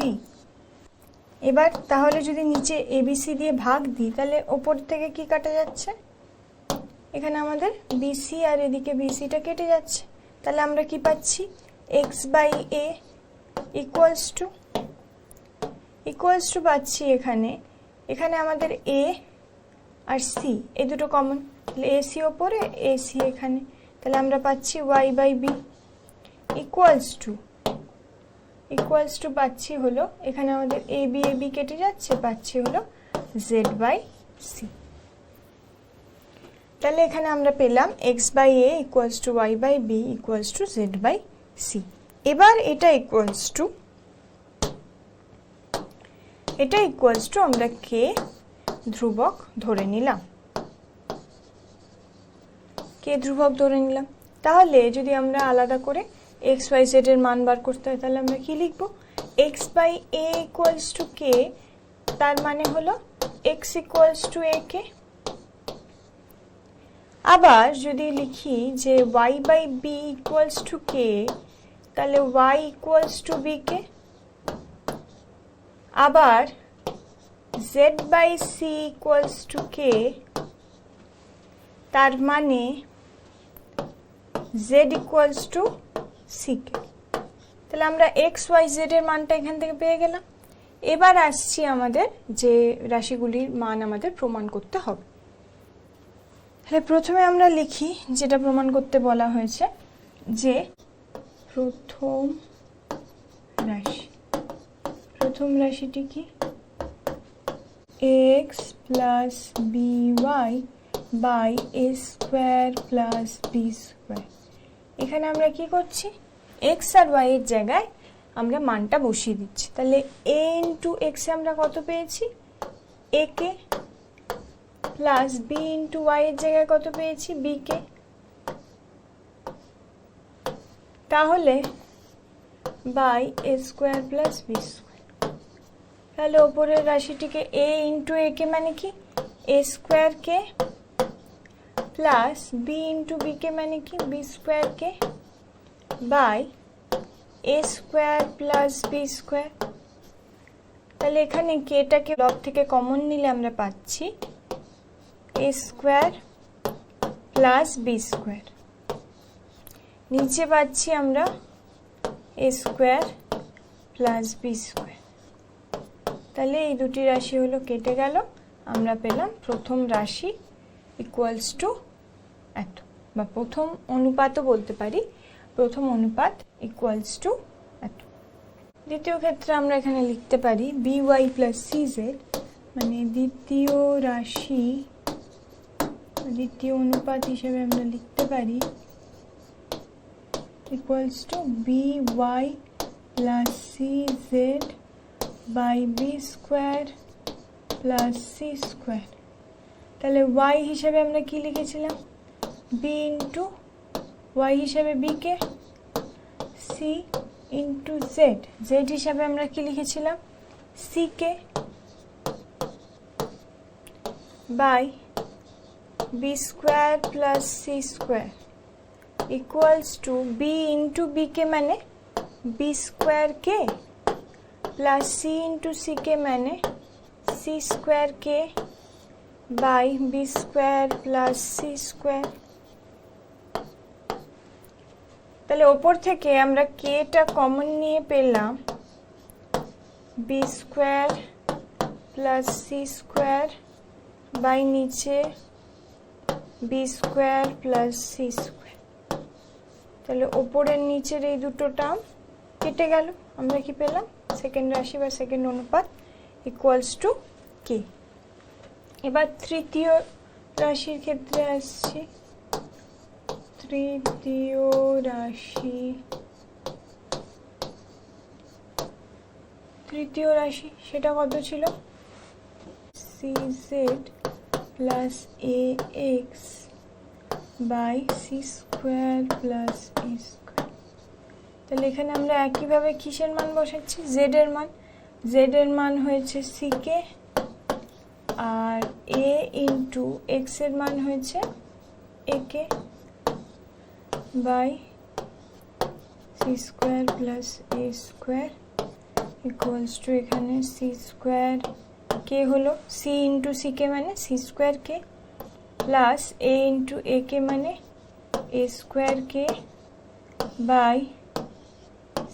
এবার তাহলে যদি নিচে ABC দিয়ে ভাগ দিই তাহলে ওপর থেকে কি কাটা যাচ্ছে, এখানে আমাদের BC আর এদিকে BCটা কেটে যাচ্ছে। তাহলে আমরা কি পাচ্ছি, X by A equals to পাচ্ছি এখানে আমাদের A আর C এই দুটো কমন, তাহলে AC ওপরে AC এখানে, তাহলে আমরা পাচ্ছি y by B equals to পাচ্ছি হলো এখানে আমাদের এ বি কেটে যাচ্ছে, পাচ্ছি হলো জেড বাই সি। তাহলে এখানে আমরা পেলাম X by A equals to Y by B equals to Z by C. এবার এটা ইকুয়ালস টু আমরা কে ধ্রুবক ধরে নিলাম, তাহলে যদি আমরা আলাদা করে এক্স ওয়াই জেড এর মান বার করতে হয় তাহলে আমরা কি লিখব, x by A equals to k, তার মানে হলো x equals to a k. আবার যদি লিখি যে Y by B equals to কে, তাহলে Y equals to b k. আবার z by c equals to k, তার মানে z equals to ck। তাহলে আমরা x y z এর মানটা এখান থেকে পেয়ে গেলাম। এবার আসছি আমাদের যে রাশিগুলির মান আমাদের প্রমাণ করতে হবে। তাহলে প্রথমে আমরা লিখি যেটা প্রমাণ করতে বলা হয়েছে, যে প্রথম রাশিটি কি, x plus by by a square plus B square. এখানে আমরা কি করছি, এক্স আর ওয়াই এর জায়গায় আমরা মানটা বসিয়ে দিচ্ছি। তাহলে a ইন্টু এক্সে আমরা কত পেয়েছি, a K, plus B into Y এর জায়গায় কত পেয়েছি, বি কে। তাহলে by A square plus B square. তাহলে ওপরের রাশিটিকে a ইন্টু এ কে মানে কি, A square K plus B into B কে মানে কি, B square K by A square plus B square. তাহলে এখানে কেটাকে লব থেকে কমন নিলে আমরা পাচ্ছি A square plus B square, নিচে পাচ্ছি আমরা এ স্কোয়ার প্লাস বি স্কোয়ার। তাহলে এই দুটি রাশি হলো কেটে গেল, আমরা পেলাম প্রথম রাশি ইকুয়ালস টু এত, বা প্রথম অনুপাতও বলতে পারি, প্রথম অনুপাত ইকুয়ালস টু এত। দ্বিতীয় ক্ষেত্রে আমরা এখানে লিখতে পারি by প্লাস cz, মানে দ্বিতীয় রাশি, দ্বিতীয় অনুপাত হিসেবে আমরা লিখতে পারি equals to by plus cz by B square plus C square. তাহলে y হিসেবে আমরা কি লিখেছিলাম, b ইন্টু ওয়াই হিসেবে b k, c c into z, z হিসাবে আমরা কি লিখেছিলাম c k, by B square plus C square equals to b into B কে মানে বি স্কোয়ার কে plus c into c k মানে c square K by B square plus C square. তাহলে ওপর থেকে আমরা কেটা কমন নিয়ে পেলাম b square plus C square by নিচে b square plus C square. তাহলে ওপরের নিচের এই দুটো টার্ম কেটে গেল, আমরা কি পেলাম সেকেন্ড রাশি বা সেকেন্ড অনুপাত ইকুয়ালস টু কে। এবার তৃতীয় রাশির ক্ষেত্রে আসছি। তৃতীয় রাশি সেটা কত ছিল C Z plus A X by C square plus A square. তাহলে এখানে আমরা একইভাবে কিসের মান বসাচ্ছি জেড এর মান, জেড এর মান হয়েছে সি কে আর এ ইন্টু এক্স এর মান হয়েছে a k by C square plus A square equals to এখানে সি স্কোয়ার কে হলো সি ইন্টু সি কে মানে c square K plus a into এ কে মানে a square K by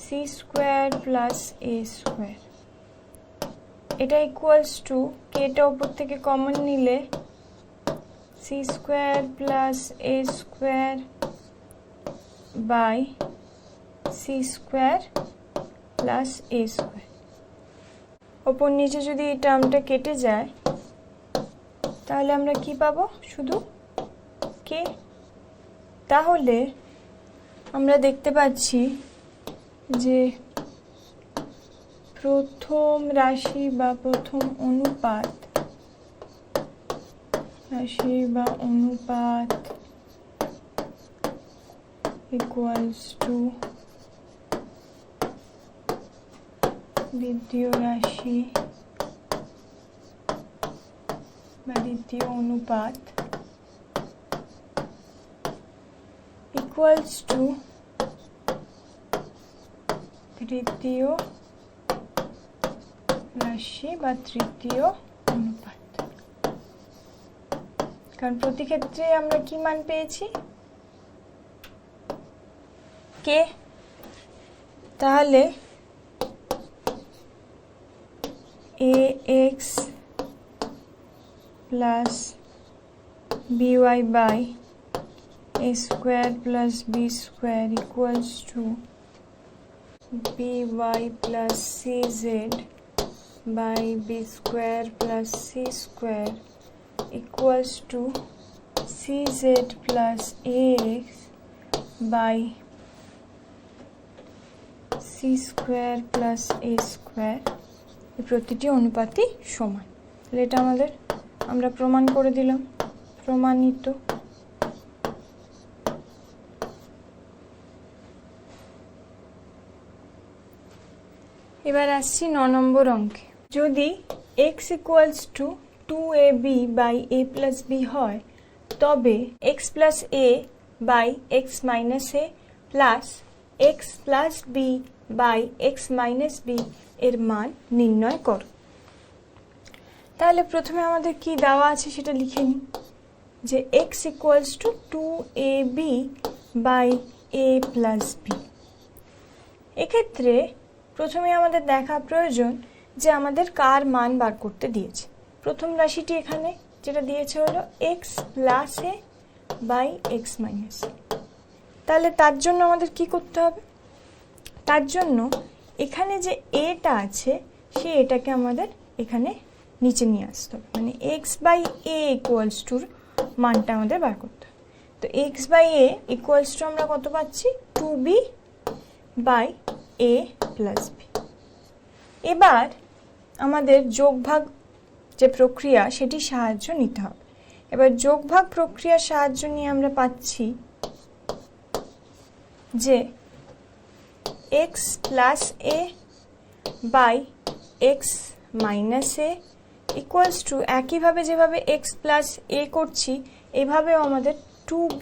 C square plus A square. এটা equals to কেটা উপর থেকে common নিলে c square plus A square by C square plus A square. ওপর নিচে যদি এই টার্মটা কেটে যায় তাহলে আমরা কি পাবো শুধু কে। তাহলে আমরা দেখতে পাচ্ছি যে প্রথম রাশি বা প্রথম অনুপাত ইকুয়ালস টু দ্বিতীয় রাশি বা দ্বিতীয় অনুপাত ইকুয়ালস টু তৃতীয় রাশি বা তৃতীয় অনুপাত। কারণ প্রতি ক্ষেত্রে আমরা কি মান পেয়েছি কে। তাহলে a x plus by by a square plus b square equals to by plus cz by b square plus c square equals to cz plus ax by c square plus a square। প্রতিটি অনুপাতই সমান। তাহলে এটা আমরা প্রমাণ করে দিলাম, প্রমাণিত। এবার আসছি 9 নম্বর অঙ্কে। যদি x equals to 2ab by a plus b হয় তবে x plus a by x minus a plus x plus b by x minus b এর মান নির্ণয় করো। তাহলে প্রথমে আমাদের কি দেওয়া আছে সেটা লিখে নিই যে x equals to 2ab by a plus b। এক্ষেত্রে প্রথমে আমাদের দেখা প্রয়োজন যে আমাদের কার মান বার করতে দিয়েছে। প্রথম রাশিটি এখানে যেটা দিয়েছে হলো x plus a by x minus a। তাহলে তার জন্য আমাদের কি করতে হবে, তার জন্য এখানে যে এটা আছে সেই এটাকে আমাদের এখানে নিচে নিয়ে আসতে হবে, মানে x বাই a ইকুয়ালস টুর মানটা আমাদের বার করতে হবে। তো x by a equals to আমরা কত পাচ্ছি 2b by a plus b। এবার আমাদের যোগভাগ যে প্রক্রিয়া সেটি সাহায্য নিতে হবে। এবার যোগভাগ প্রক্রিয়ার সাহায্য নিয়ে আমরা পাচ্ছি যে x plus A by x minus A equals to একইভাবে যেভাবে এক্স প্লাস এ করছি এভাবেও আমাদের 2b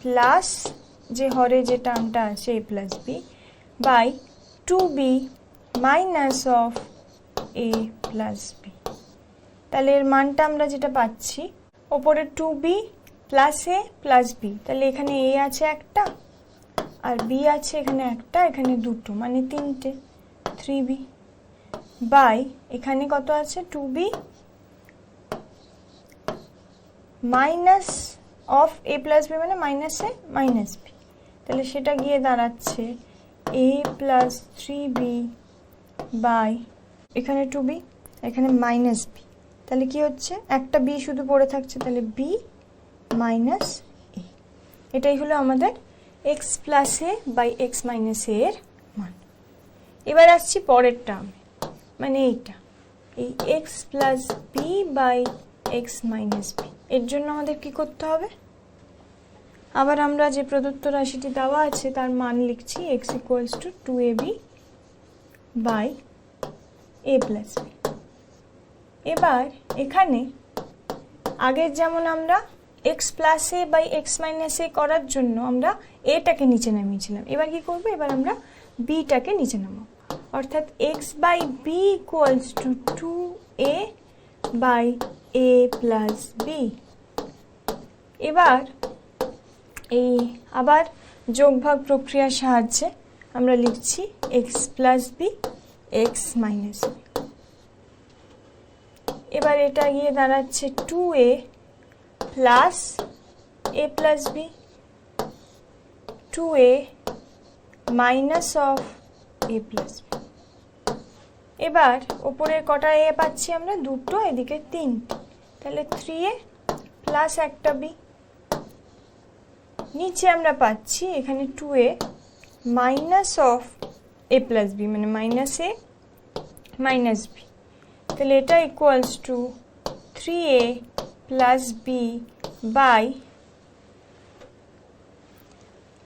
প্লাস যে হরে যে টার্মটা আছে a plus B by 2b minus of a plus B. তাহলে এর মানটা আমরা যেটা পাচ্ছি ওপরে 2b প্লাস এ প্লাস বি, তাহলে এখানে a আছে একটা আর b আছে এখানে একটা, এখানে দুটো মানে তিনটে 3b বাই এখানে কত আছে 2b minus of a plus B মানে মাইনাস এ মাইনাস বি, তাহলে সেটা গিয়ে দাঁড়াচ্ছে a প্লাস 3b বাই এখানে 2b এখানে মাইনাস বি, তাহলে কি হচ্ছে একটা b শুধু পড়ে থাকছে, তাহলে b মাইনাস a। এটাই হলো আমাদের x plus A by x minus a এর মান। এবার আসছি পরের টার্ম মানে এইটা, এই x plus B by x minus B. এর জন্য আমাদের কি করতে হবে, আবার আমরা যে প্রদত্ত রাশিটি দেওয়া আছে তার মান লিখছি x equals to 2ab by a plus B. এবার এখানে আগের যেমন আমরা x plus A by x minus a করার জন্য আমরা এটাকে নিচে নামিয়েছিলাম, এবার কি করবো, এবার আমরা বিটাকে নিচে নামাবো, অর্থাৎ x by B equals to 2a by a plus B. এবার এই আবার যোগভাগ প্রক্রিয়ার সাহায্যে আমরা লিখছি x plus B X minus B. এবার এটা গিয়ে দাঁড়াচ্ছে 2a plus a plus B 2a minus of a plus B. এবার ওপরে কটা a পাচ্ছি আমরা দুটো, এদিকে তিনটে, তাহলে 3a প্লাস একটা b। নিচে আমরা পাচ্ছি এখানে 2a minus of a plus B মানে মাইনাস a মাইনাস বি, তাহলে এটা equals to 3a plus B by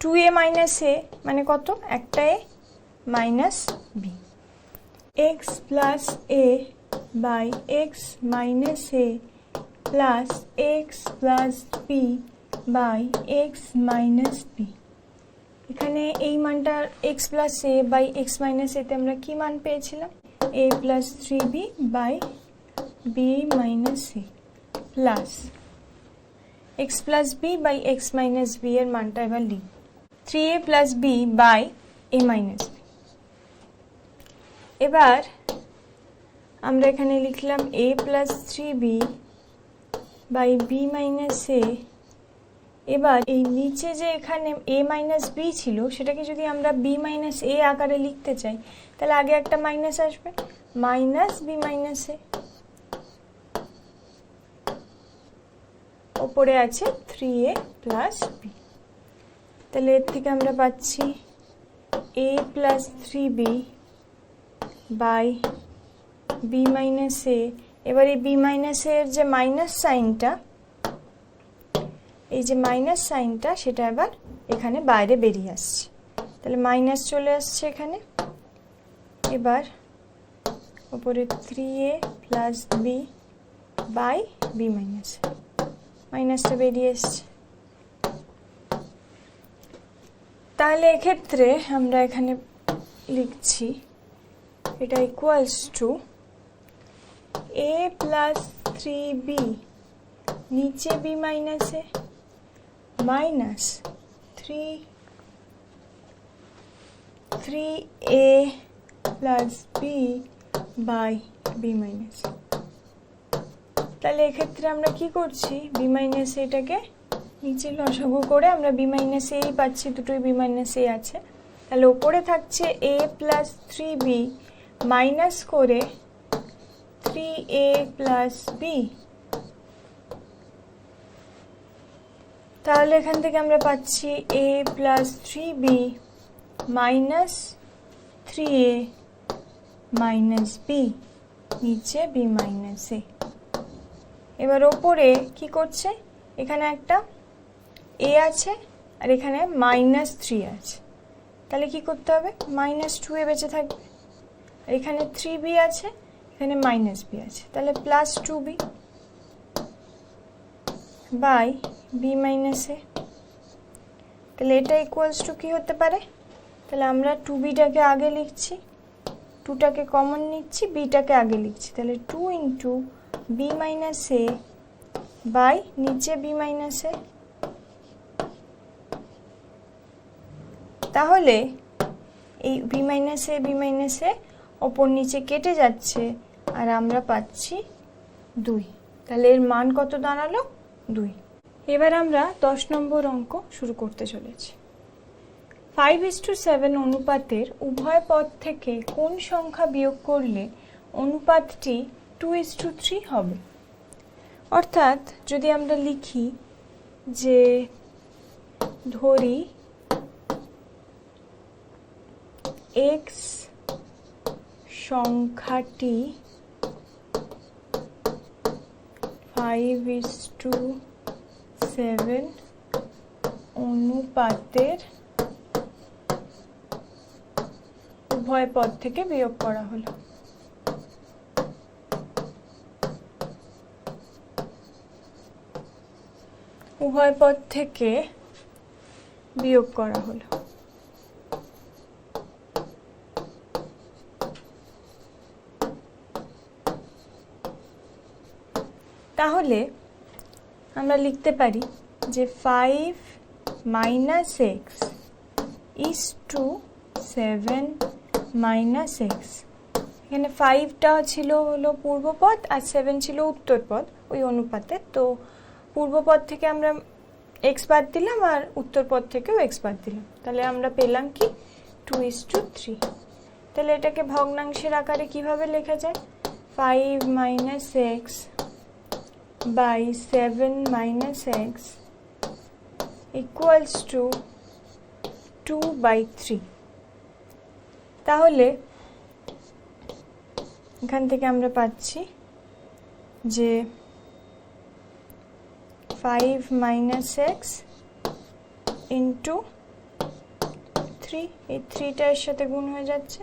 2a minus a মানে কত একটা a minus B. x plus a by x minus a plus x plus B by x minus B. এখানে এই মানটা x plus a by x minus এতে আমরা কি মান পেয়েছিলাম, a plus 3b by b minus a plus x plus b by x minus b এর মানটা এবার লিখ 3a plus b by a minus b। এবার আমরা এখানে লিখলাম a plus 3b by b minus a। এবার এই নিচে যে এখানে a মাইনাস b ছিল সেটাকে যদি আমরা b মাইনাস a আকারে লিখতে চাই তাহলে আগে একটা মাইনাস আসবে, মাইনাস b মাইনাস a, ওপরে আছে 3a প্লাস b। তাহলে এর থেকে আমরা পাচ্ছি a plus 3b by b minus a। এবার এই b মাইনাস a এর যে মাইনাস সাইনটা, এই যে মাইনাস সাইনটা সেটা এবার এখানে বাইরে বেরিয়ে আসছে, তাহলে মাইনাস চলে আসছে এখানে। এবার উপরে 3a plus b by b minus, মাইনাসটা বেরিয়ে এসছে। তাহলে এক্ষেত্রে আমরা এখানে লিখছি এটা equals two a plus 3b নিচে b minus a minus 3a plus b by b minus. তাহলে এক্ষেত্রে আমরা কি করছি, b মাইনাস এটাকে নিচে লসাগু করে আমরা b মাইনাস এই পাচ্ছি, দুটোই b মাইনাস এ আছে, তাহলে ওপরে থাকছে a প্লাস 3b মাইনাস করে 3a প্লাস b। তাহলে এখান থেকে আমরা পাচ্ছি a plus 3b minus 3a minus b নিচে b মাইনাস a। এবার ওপরে কি করছে, এখানে একটা a আছে আর এখানে মাইনাস 3 আছে, তাহলে কি করতে হবে, -2 এ বেঁচে থাকবে, এখানে 3b আছে, এখানে -b আছে, তাহলে +2b বাই b - a। তাহলে এটা ইকুয়ালস টু কি হতে পারে, তাহলে আমরা 2bটাকে আগে লিখছি, 2টাকে কমন নিচ্ছি, bটাকে আগে লিখছি, তাহলে 2 ইন্টু b - a বাই নিচে b - a। তাহলে এই b - a b - a ওপর নিচে কেটে যাচ্ছে আর আমরা পাচ্ছি 2। তাহলে এর মান কত দাঁড়ালো, 2। এবার আমরা 10 নম্বর অঙ্ক শুরু করতে চলেছি। 5:7 অনুপাতের উভয় পদ থেকে কোন সংখ্যা বিয়োগ করলে অনুপাতটি 2:3 হবে। অর্থাৎ যদি আমরা লিখি যে ধরি x সংখ্যাটি 5:7 অনুপাতের উভয় পদ থেকে বিয়োগ করা হলো। উভয় পদ থেকে বিয়োগ করা হলো। তাহলে আমরা লিখতে পারি যে 5 - x is to 7 - x। এখানে 5টা ছিল হলো পূর্বপদ আর 7 ছিল উত্তরপদ ওই অনুপাতে। তো পূর্বপদ থেকে আমরা x বাদ দিলাম আর উত্তরপদ থেকেও x বাদ দিলাম, তাহলে আমরা পেলাম কি 2:3। তাহলে এটাকে ভগ্নাংশের আকারে কিভাবে লেখা যায়, 5 - x by 7 - x equals to 2/3। তাহলে এখান থেকে আমরা পাচ্ছি যে 5 - x into 3, এই 3টা এর সাথে গুণ হয়ে যাচ্ছে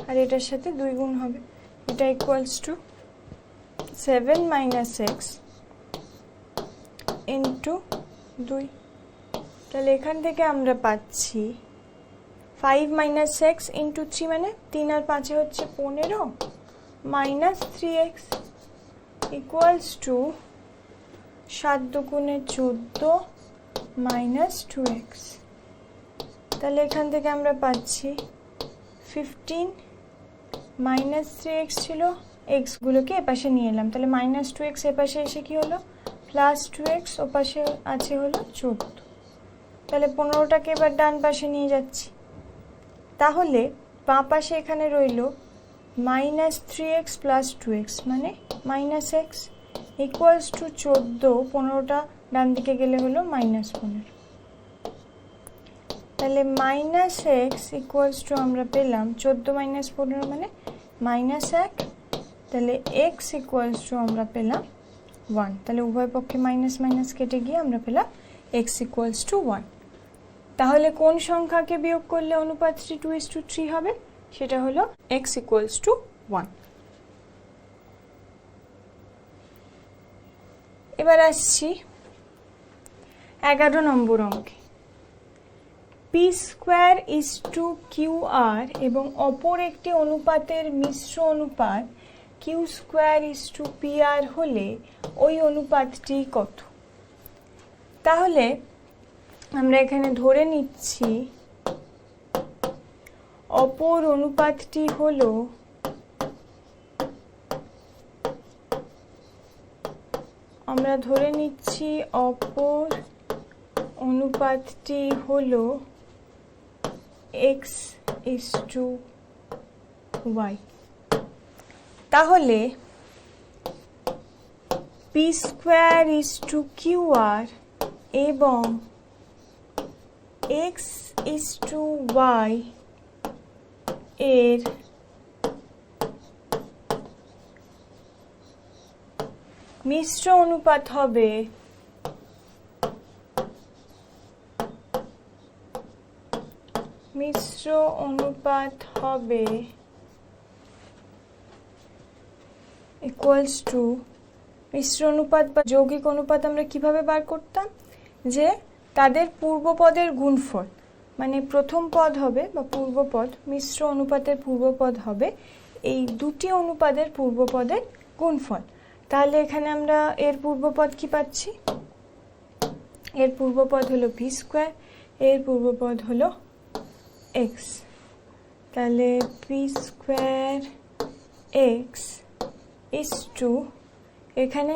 আর এটার সাথে 2 গুণ হবে, এটা ইকুয়ালস টু 7 - x ইন্টু 2। তাহলে এখান থেকে আমরা পাচ্ছি 5 - x ইন্টু 3 মানে 3 আর 5 হচ্ছে 15 -3x ইকুয়ালস টু 7 দুগুণে 14 -2x। তাহলে এখান থেকে আমরা পাচ্ছি 15 -3x ছিল, x গুলোকে এপাশে নিয়ে এলাম, তাহলে -2x এপাশে এসে কি হলো +2x, ওপাশে আছে হলো 14। তাহলে 15টাকে এবার ডান পাশে নিয়ে যাচ্ছি, তাহলে বাঁ পাশে এখানে রইল -3x + 2x মানে -x ইকুয়ালস টু 14, 15টা ডান দিকে গেলে হলো -15। তাহলে -x ইকুয়ালস টু আমরা পেলাম 14 - 15 মানে -1, তাহলে x ইকুয়ালস টু আমরা পেলাম 1। তাহলে উভয় পক্ষে মাইনাস মাইনাস কেটে গিয়ে আমরা পেলাম x ইকুয়ালস টু 1। তাহলে কোন সংখ্যাকে বিয়োগ করলে অনুপাতটি 2:3 হবে, সেটা হলো x ইকুয়ালস টু 1। এবার আসছি 11 নম্বর অঙ্কে। p² is to qr এবং অপর একটি অনুপাতের মিশ্র অনুপাত q² is to pr হলে ওই অনুপাতটি কত। তাহলে আমরা এখানে ধরে নিচ্ছি অপর অনুপাতটি হলো অপর অনুপাতটি হলো x is to y। তাহলে p² is to qr এবং x is to y এর মিশ্র অনুপাত হবে মিশ্র অনুপাত হবে ইকুয়ালস টু, মিশ্র অনুপাত বা যৌগিক অনুপাত আমরা কিভাবে বার করতাম, যে তাদের পূর্বপদের গুণফল, মানে প্রথম পদ হবে বা পূর্বপদ, মিশ্র অনুপাতের পূর্বপদ হবে এই দুটি অনুপাদের পূর্বপদের গুণফল। তাহলে এখানে আমরা এর পূর্বপদ কি পাচ্ছি, এর পূর্বপদ হলো ভি স্কোয়ার, এর পূর্বপদ হলো এক্স। তাহলে P square x is to, এখানে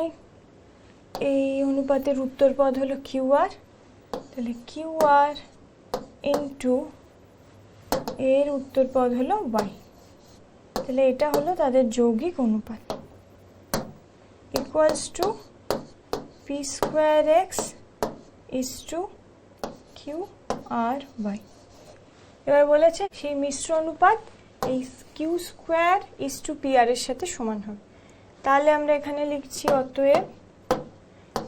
এই অনুপাতের উত্তর পদ হলো কিউ আর, তাহলে কিউ আর ইন্টু এর উত্তর পদ হলো ওয়াই। তাহলে এটা হলো তাদের যৌগিক অনুপাত, equals to p square x is to q r y. এবার বলেছে সেই মিশ্র অনুপাত এই q square is to p r এর সাথে সমান হবে। তাহলে আমরা এখানে লিখছি অতএব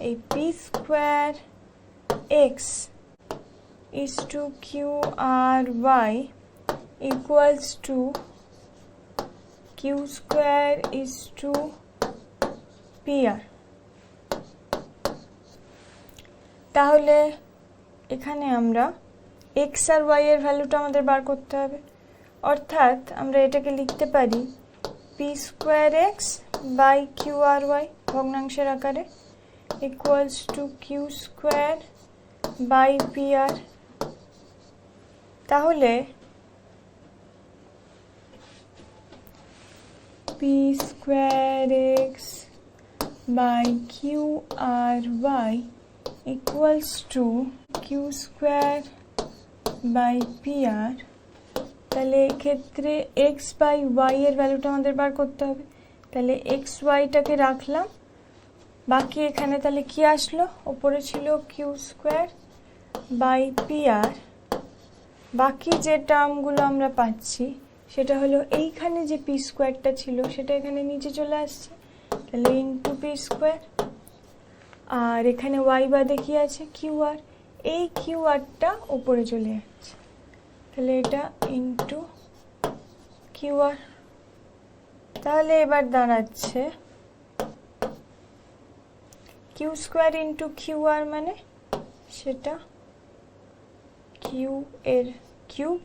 এই p square x is to q r y equals to q square is to p r. তাহলে এখানে আমরা এক্স আর ওয়াই এর ভ্যালুটা আমাদের বার করতে হবে, অর্থাৎ আমরা এটাকে লিখতে পারি p square x by q r y ভগ্নাংশের আকারে equals to q square by p r. তাহলে P square x by q r y equals to q square by p r. তাহলে এক্ষেত্রে এক্স বাই ওয়াই এর ভ্যালুটা আমাদের বার করতে হবে। তাহলে এক্স ওয়াইটাকে রাখলাম, বাকি এখানে তাহলে কি আসলো, ওপরে ছিল কিউ স্কোয়ার বাই পি আর, বাকি যে টার্মগুলো আমরা পাচ্ছি সেটা হলো এইখানে যে পি স্কোয়ারটা ছিল সেটা এখানে নিচে চলে আসছে, তাহলে ইন্টু পি স্কোয়ার, আর এখানে ওয়াই বাদে কি আছে কিউ আর, এই কিউ আরটা ওপরে চলে যাচ্ছে, তাহলে এটা ইন্টু কিউ আর। তাহলে এবার দাঁড়াচ্ছে Q square into Q R, মানে সেটা কিউ এর কিউব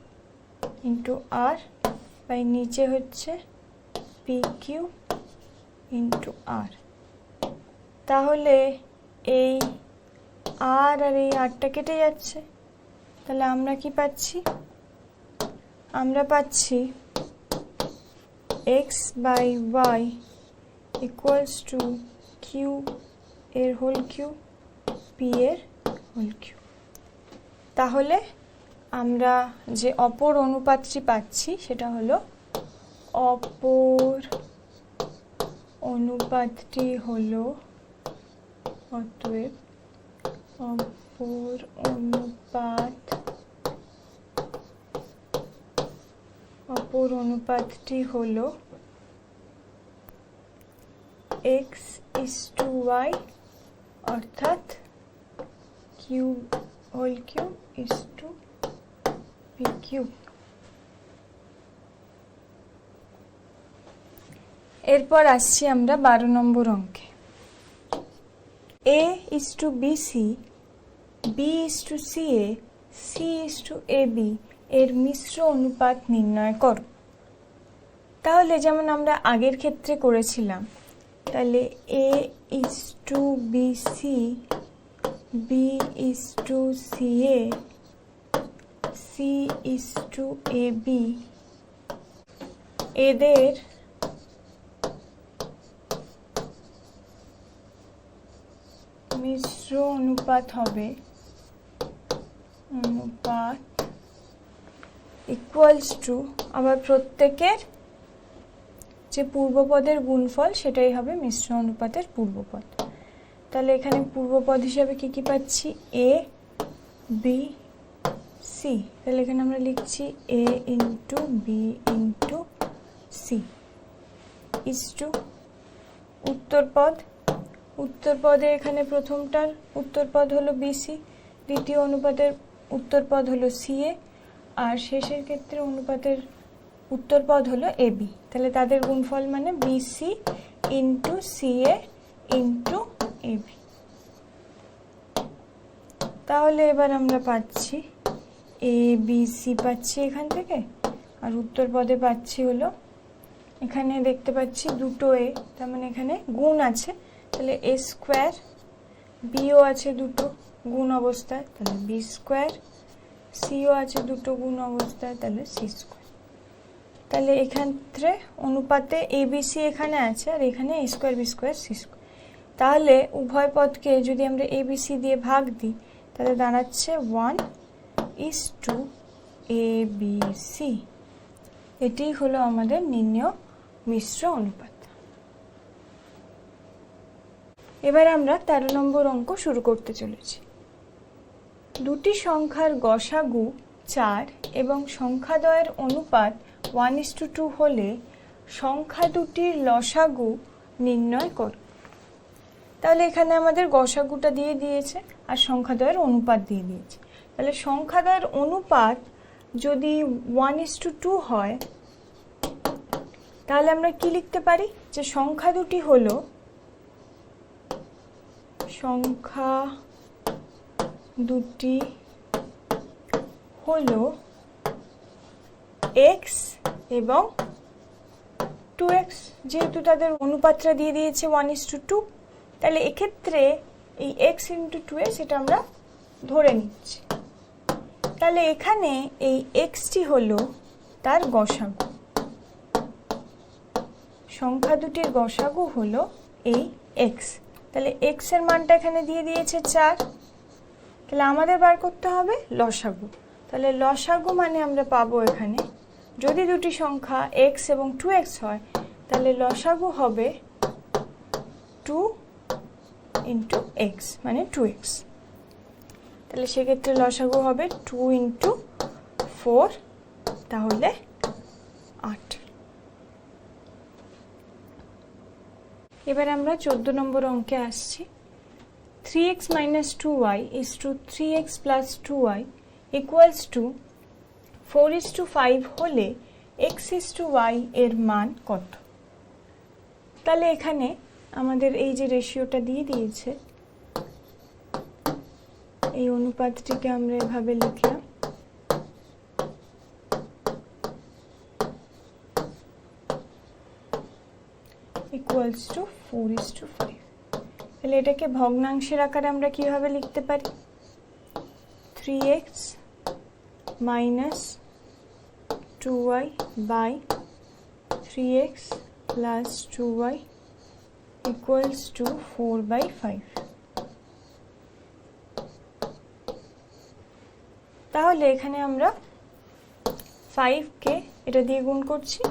ইন্টু আর বাই নিচে হচ্ছে পি কিউ ইন্টু আর। তাহলে এই আর আর এই আরটা কেটে যাচ্ছে, তাহলে আমরা কি পাচ্ছি, আমরা পাচ্ছি X by Y equals to Q এর হোল কিউব পি এর হোল কিউব। তাহলে আমরা যে অপর অনুপাতটি পাচ্ছি সেটা হলো, অপর অনুপাতটি হলো, অতএব অপর অনুপাতটি হলো এক্স ইজ টু ওয়াই, অর্থাৎ cube whole cube is to p cube. এরপর আসছি আমরা 12 নম্বর অঙ্কে। A is to b c, b is to c a, c is to a b এর মিশ্র অনুপাত নির্ণয় করো। তাহলে যেমন আমরা আগের ক্ষেত্রে করেছিলাম, তাহলে a is to b c, b is to c a, c is to a b, এদের মিশ্র অনুপাত হবে অনুপাত ইকুয়ালস টু, আবার প্রত্যেকের যে পূর্বপদের গুণফল সেটাই হবে মিশ্র অনুপাতের পূর্বপদ। তাহলে এখানে পূর্বপদ হিসাবে কি কি পাচ্ছি, এ বি সি, তাহলে এখানে আমরা লিখছি a into b into c is to উত্তরপদ, উত্তরপদে এখানে প্রথমটার উত্তরপদ হলো বিসি, দ্বিতীয় অনুপাতের উত্তরপদ হলো সিএ, আর শেষের ক্ষেত্রে অনুপাতের উত্তর পদ হলো এবি, তাহলে তাদের গুণফল মানে BC into CA into AB. তাহলে এবার আমরা পাচ্ছি এ বি সি পাচ্ছি এখান থেকে, আর উত্তর পদে পাচ্ছি হলো, এখানে দেখতে পাচ্ছি দুটো এ, তার মানে এখানে গুণ আছে, তাহলে এ স্কোয়ার, বিও আছে দুটো গুণ অবস্থায়, তাহলে বি স্কোয়ার, সিও আছে দুটো গুণ অবস্থায়, তাহলে সি স্কোয়ার। তাহলে এক্ষেত্রে অনুপাতে এবিসি এখানে আছে, আর এখানে a square B square C square. তাহলে উভয় পদকে যদি আমরা এবিসি দিয়ে ভাগ দিই, তাহলে দাঁড়াচ্ছে 1:ABC। এটি হলো আমাদের নির্ণেয় মিশ্র অনুপাত। এবার আমরা 13 নম্বর অঙ্ক শুরু করতে চলেছি। দুটি সংখ্যার গসাগু 4 এবং সংখ্যাদ্বয়ের অনুপাত 1:2 হলে সংখ্যা দুটির লসাগু নির্ণয় করো। তাহলে এখানে আমাদের গসাগুটা দিয়ে দিয়েছে আর সংখ্যাদ্বয়ের অনুপাত দিয়ে দিয়েছে। তাহলে সংখ্যাদ্বয়ের অনুপাত যদি 1:2 হয়, তাহলে আমরা কি লিখতে পারি, যে সংখ্যা দুটি হলো x এবং 2x, যেহেতু তাদের অনুপাতটা দিয়ে দিয়েছে 1:2, তাহলে এক্ষেত্রে এই x ইন্টু 2x এটা আমরা ধরে নিচ্ছি। তাহলে এখানে এই xটি হলো তার গসাগু, সংখ্যা দুটির গসাগু হলো এই x। তাহলে x এর মানটা এখানে দিয়ে দিয়েছে 4, তাহলে আমাদের বার করতে হবে লসাগু। তাহলে লসাগু মানে আমরা পাবো এখানে, যদি দুটি সংখ্যা x এবং 2x হয়, তাহলে লসাগু হবে 2 ইন্টু x মানে 2x। তাহলে সেক্ষেত্রে লসাগু হবে 2 ইন্টু 4, তাহলে 8। এবার আমরা 14 নম্বর অঙ্কে আসছি। 3x minus 2y is to 3x plus 2y equals to 4:5 হলে x is to y এর মান কত? তাহলে এখানে আমাদের এই যে রেশিওটা দিয়ে দিয়েছে, এই অনুপাতটিকে আমরা এভাবে লিখলাম, equals to 4:5। তাহলে এটাকে ভগ্নাংশের আকারে আমরা কিভাবে লিখতে পারি, 3x minus 2y by 3x plus 2y equals to 4/5। তাহলে এখানে আমরা 5কে এটা দিয়ে গুণ করছি,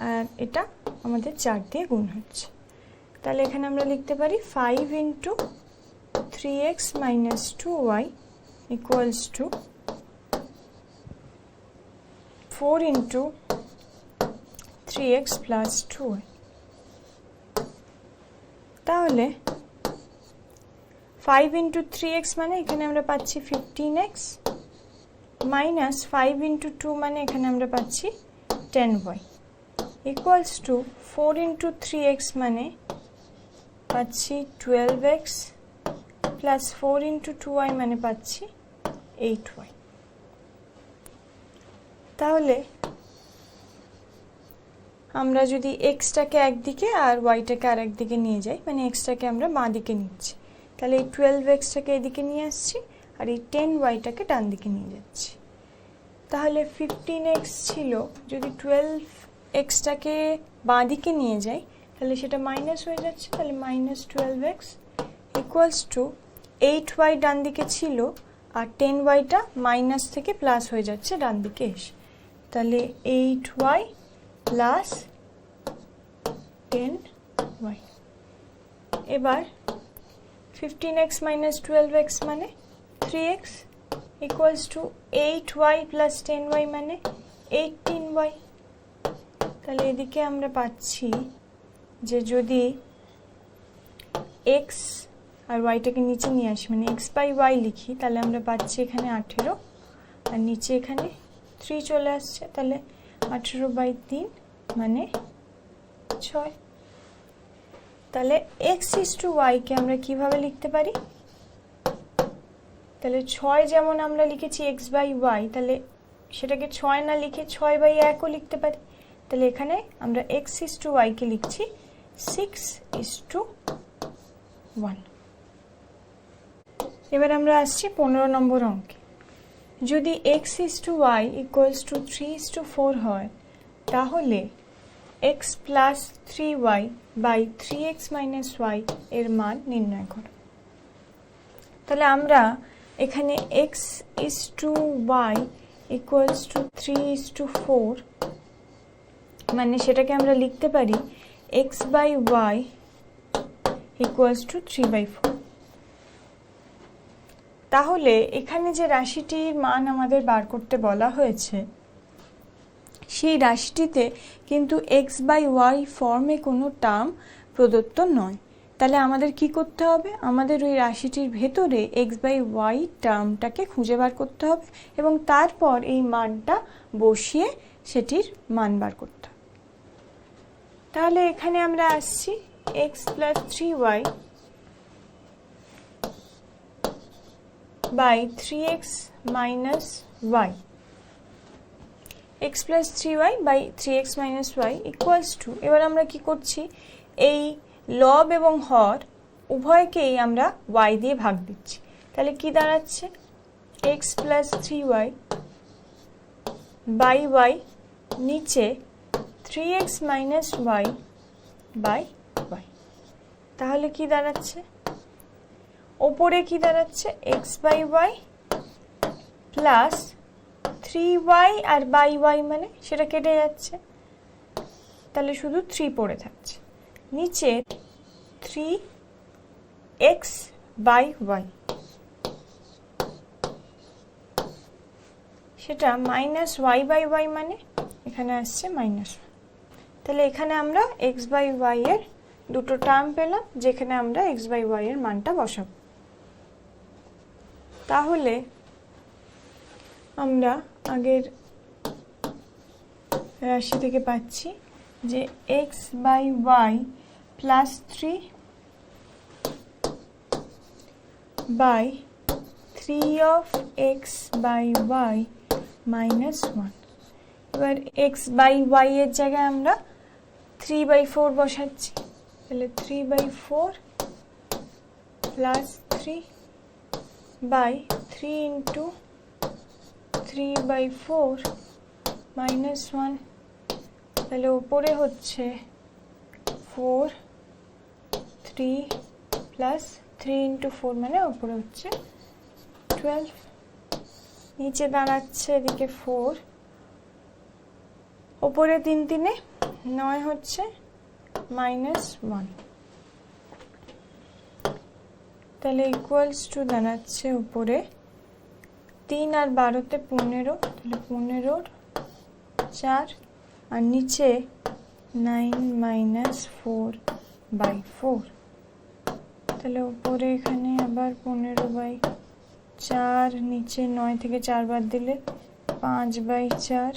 আর এটা আমাদের 4 দিয়ে গুণ হচ্ছে। তাহলে এখানে আমরা লিখতে পারি 5 into 3x minus 2y equals to 4 into 3x plus 2y। তাহলে 5 ইন্টু 3x মানে এখানে আমরা পাচ্ছি 15x, মাইনাস 5 ইন্টু 2 মানে এখানে আমরা পাচ্ছি 10y, equals to 4 into 3x মানে পাচ্ছি 12x, প্লাস 4 ইন্টু 2y মানে পাচ্ছি 8y। তাহলে আমরা যদি xটাকে একদিকে আর yটাকে আর একদিকে নিয়ে যাই, মানে xটাকে আমরা বাঁ দিকে নিচ্ছি, তাহলে এই 12xটাকে এদিকে নিয়ে আসছি, আর এই 10yটাকে ডান দিকে নিয়ে যাচ্ছি। তাহলে 15x ছিল, যদি 12xটাকে বাঁ দিকে নিয়ে যাই তাহলে সেটা মাইনাস হয়ে যাচ্ছে, তাহলে minus 12x equals to 8y ডান দিকে ছিল, আর 10yটা মাইনাস থেকে প্লাস হয়ে যাচ্ছে ডান দিকে এসে, তাহলে 8y প্লাস 10y। এবার 15x minus 12x মানে 3x equals to 8y plus 10y মানে 18y। তাহলে এদিকে আমরা পাচ্ছি যে যদি x আর yটাকে নিচে নিয়ে আসি, মানে x by y লিখি, তাহলে আমরা পাচ্ছি এখানে 18, আর নিচে এখানে 3 চলে আসছে, তাহলে 18/3 মানে 6। তাহলে x/y কে আমরা কিভাবে লিখতে পারি? তাহলে 6 যেমন আমরা লিখেছি x/y, তাহলে সেটাকে 6 না লিখে 6/1ও লিখতে পারি। তাহলে এখানে আমরা x/y কে লিখছি 6:1। এবার আমরা আসছি 15 নম্বর অঙ্কে। যদি x/y = 3:4 হয়, তাহলে x + 3y/3x - y এর মান নির্ণয় করো। তাহলে আমরা এখানে x/y = 3:4, মানে সেটাকে আমরা লিখতে পারি x/y = 3/4। তাহলে এখানে যে রাশিটির মান আমাদের বার করতে বলা হয়েছে, সেই রাশিটিতে কিন্তু x/y ফর্মে কোনো টার্ম প্রদত্ত নয়। তাহলে আমাদের কি করতে হবে? আমাদের ওই রাশিটির ভেতরে x/y টার্মটাকে খুঁজে বার করতে হবে এবং তারপর এই মানটা বসিয়ে সেটির মান বার করতে হবে। তাহলে এখানে আমরা আসছি x + 3y / 3x - y, x + 3y / 3x - y = এবার আমরা কি করছি? এই লব এবং হর উভয়কেই আমরা y দিয়ে ভাগ দিচ্ছি। তাহলে কি দাঁড়াচ্ছে? x + 3y / y নিচে 3x - y / y। তাহলে কি দাঁড়াচ্ছে? ওপরে কি দাঁড়াচ্ছে? x/y প্লাস 3y আর y মানে সেটা কেটে যাচ্ছে, তাহলে শুধু 3 পড়ে থাকছে। নিচে 3x/y, সেটা -y/y মানে এখানে আসছে -1। তাহলে এখানে আমরা x/y এর দুটো টার্ম পেলাম, যেখানে আমরা x/y এর মানটা বসাবো। তাহলে আমরা আগের রাশি থেকে পাচ্ছি যে x/y + 3 / 3(x/y - 1)। এবার x/y এর জায়গায় আমরা 3/4 বসাচ্ছি। তাহলে 3/4 + 3 / 3 × 3/4 - 1। তাহলে উপরে হচ্ছে 4, 3 + 3 × 4 মানে উপরে হচ্ছে 12। নিচে দাঁড়াচ্ছে এদিকে 4, উপরে 3 3 9 হচ্ছে -1। তাহলে = দাঁড়াচ্ছে উপরে 3 আর 12 = 15, তাহলে 15 4, আর নিচে 9 - 4/4। তাহলে উপরে এখানে আবার 15/4, নিচে 9 থেকে 4 বাদ দিলে 5/4।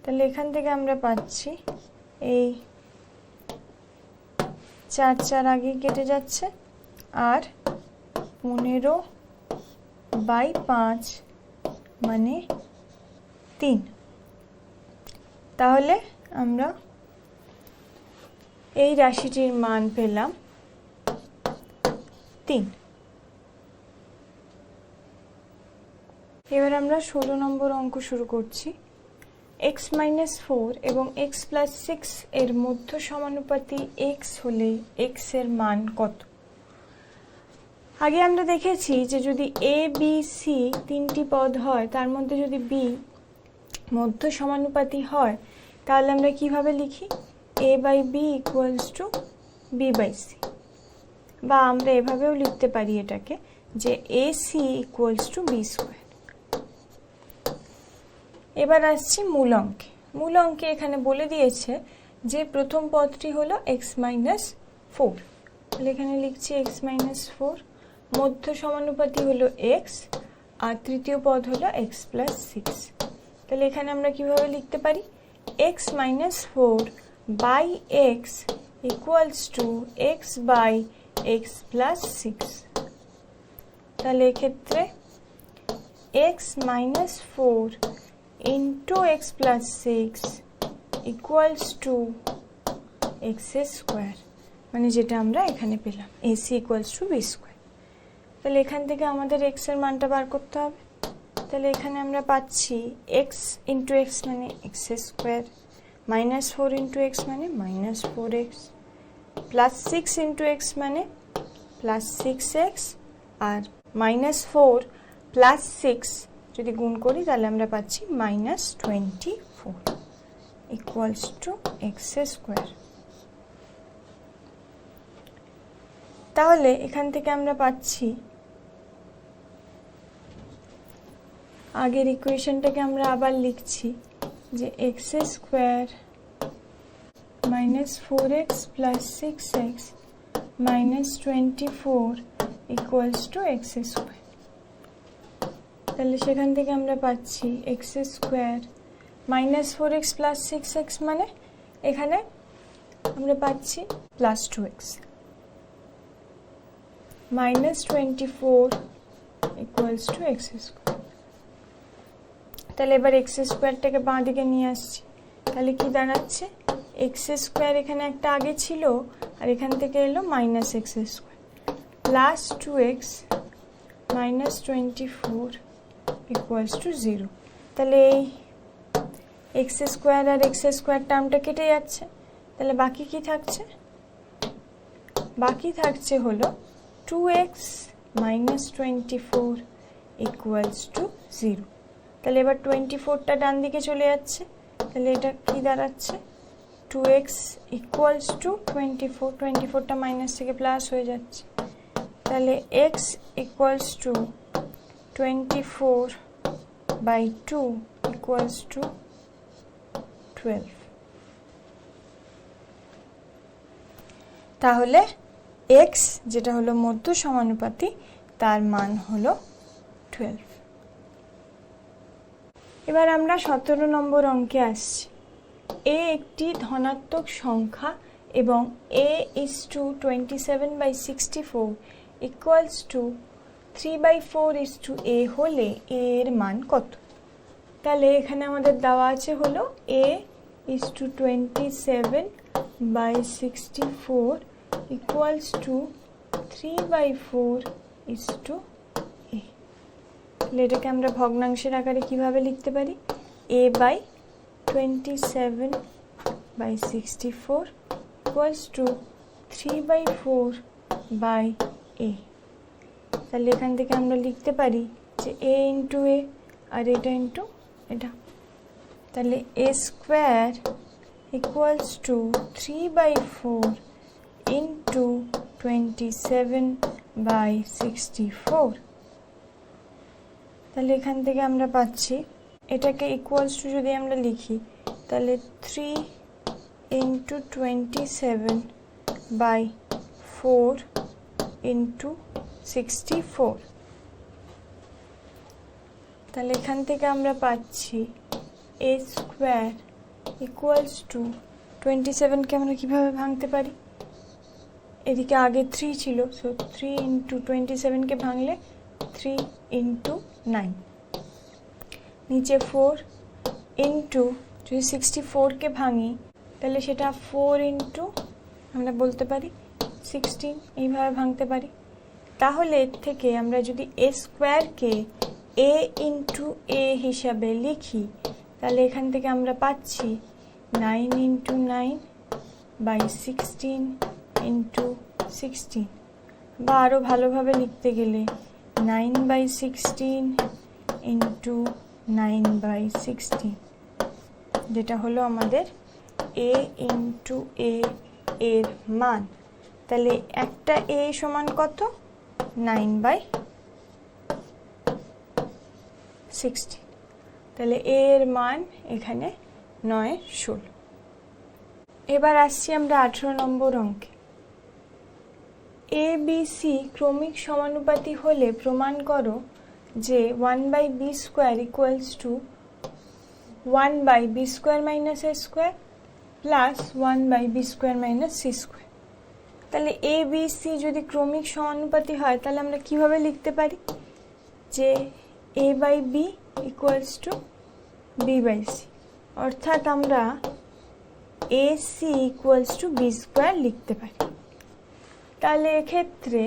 তাহলে এখান থেকে আমরা পাচ্ছি এই 4 4 আগে কেটে যাচ্ছে, আর 15/5 মানে 3। তাহলে আমরা এই রাশিটির মান পেলাম 3। এবার আমরা 16 নম্বর অঙ্ক শুরু করছি। x - 4 এবং x + 6 এর মধ্য সমানুপাতি x হলে x এর মান কত? আগে আমরা দেখেছি যে যদি a b c তিনটি পদ হয়, তার মধ্যে যদি b মধ্য সমানুপাতি হয়, তাহলে আমরা কিভাবে লিখি? a/b = b/c, বা আমরা এভাবেও লিখতে পারি এটাকে যে ac = b²। এবার আসছি মূল অঙ্কে। মূল অঙ্কে এখানে বলে দিয়েছে যে প্রথম পদটি হলো x - 4। তাহলে এখানে লিখছি x - 4, মধ্য সমানুপাতি হলো x, আর তৃতীয় পদ হলো x প্লাস 6। তাহলে এখানে আমরা কিভাবে লিখতে পারি, x minus 4 by X equals to X by x plus 6। তাহলে এক্ষেত্রে x minus 4 into x plus 6 equals to x square, মানে যেটা আমরা এখানে পেলাম ac equals to B square. তাহলে এখান থেকে আমাদের x এর মানটা বার করতে হবে। তাহলে এখানে আমরা পাচ্ছি x ইন্টু এক্স মানে x square, minus 4 into x মানে minus 4x, plus 6 into x মানে প্লাস 6x, আর মাইনাস 4 প্লাস 6 যদি গুণ করি তাহলে আমরা পাচ্ছি minus 24 equals to x square. তাহলে এখান থেকে আমরা পাচ্ছি, আগের ইকুয়েশনটাকে আমরা আবার লিখছি যে x square minus 4x plus 6x minus 24 equals to x square. তাহলে সেখান থেকে আমরা পাচ্ছি x square minus 4x plus 6x মানে এখানে আমরা পাচ্ছি plus 2x minus 24 equals to x square. তাহলে এবার এক্স স্কোয়ারটাকে বাঁ দিকে নিয়ে আসছি, তাহলে কি দাঁড়াচ্ছে, এক্স স্কোয়ার এখানে একটা আগে ছিল আর এখান থেকে এলো minus x square plus 2x minus 24 equals to 0। তাহলে এই এক্স স্কোয়ার আর এক্স স্কোয়ার টার্মটা কেটে যাচ্ছে, তাহলে বাকি কি থাকছে, বাকি থাকছে হলো 2x মাইনাস 24 ইকুয়ালস টু 0। তাহলে এবার 24টা ডান দিকে চলে যাচ্ছে, তাহলে এটা কি দাঁড়াচ্ছে, 2x ইকুয়ালস টু 24টা মাইনাস থেকে প্লাস হয়ে যাচ্ছে, তাহলে x equals to 24 by 2 equals to 12। তাহলে x যেটা হলো মধ্য সমানুপাতি তার মান হলো 12। এবার আমরা 17 নম্বর অঙ্কে আসছি। a একটি ধনাত্মক সংখ্যা এবং a is to 27/64 equals to 3/4 is to a হলে a এর মান কত। তাহলে এখানে আমাদের দেওয়া আছে হলো a is to 27/64 equals to 3/4 is to a। তাহলে এটাকে আমরা ভগ্নাংশের আকারে কিভাবে লিখতে পারি, a by 27/64 equals to 3/4 by a। তাহলে এখান থেকে আমরা লিখতে পারি যে a ইন্টু a আর এটা ইন্টু এটা, তাহলে a square equals two 3/4 into 27/64। তাহলে এখান থেকে আমরা পাচ্ছি, এটাকে ইকুয়ালস টু যদি আমরা লিখি তাহলে 3 ইন্টু 27/4 ইন্টু 64। তাহলে এখান থেকে আমরা পাচ্ছি a স্কোয়ার ইকুয়ালস টু 27কে আমরা কীভাবে ভাঙতে পারি, এদিকে আগে 3 ছিল, সো 3 ইন্টু 27কে ভাঙলে 3 ইন্টু 9, নিচে 4 ইন্টু যদি 64কে ভাঙি তাহলে সেটা 4 ইন্টু আমরা বলতে পারি 16, এইভাবে ভাঙতে পারি। তাহলে এর থেকে আমরা যদি a স্কোয়ারকে a ইন্টু a হিসাবে লিখি তাহলে এখান থেকে আমরা পাচ্ছি 9 ইন্টু 9/16 ইন্টু 16, বা আরও ভালোভাবে লিখতে গেলে 9/16 ইন্টু 9/16, যেটা হলো আমাদের a ইন্টু a এর মান। তাহলে একটা a সমান কত, 9/16। তাহলে a এর মান এখানে 9/16। এবার আসছি আমরা 18 নম্বর অঙ্কে। a b c ক্রমিক সমানুপাতি হলে প্রমাণ করো যে 1/b² equals to 1/b² minus a² plus 1/b² minus c²। তাহলে এ বি সি যদি ক্রমিক সমানুপাতি হয় তাহলে আমরা কিভাবে লিখতে পারি যে a/b ইকুয়ালস টু b/c, অর্থাৎ আমরা ac ইকুয়ালস টু b² লিখতে পারি। তাহলে এক্ষেত্রে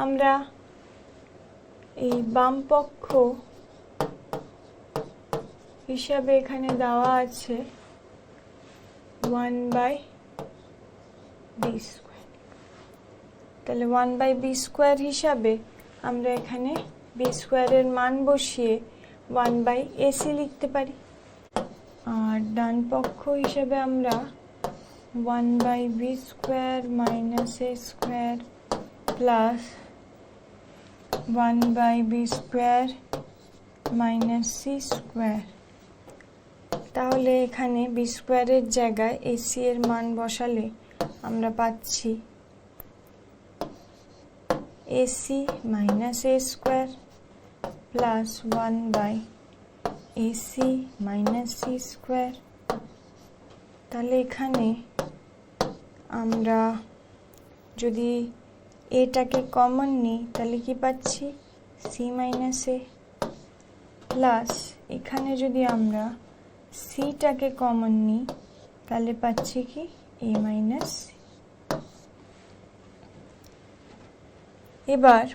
আমরা এই বাম পক্ষ হিসাবে এখানে দেওয়া আছে 1/b²। তাহলে 1/b² হিসাবে আমরা এখানে b² এর মান বসিয়ে 1/ac লিখতে পারি। আর ডান পক্ষ হিসাবে আমরা 1/b² minus a² plus 1/b² minus c²। তাহলে এখানে b² এর জায়গায় ac এর মান বসালে আমরা পাচ্ছি ac minus a² plus 1/ac minus c²। তাহলে এখানে আমরা যদি এটাকে কমন নিই তাহলে কি পাচ্ছি c মাইনাস a, প্লাস এখানে যদি আমরা সিটাকে কমন নিই তাহলে পাচ্ছি কি a মাইনাস c। এবার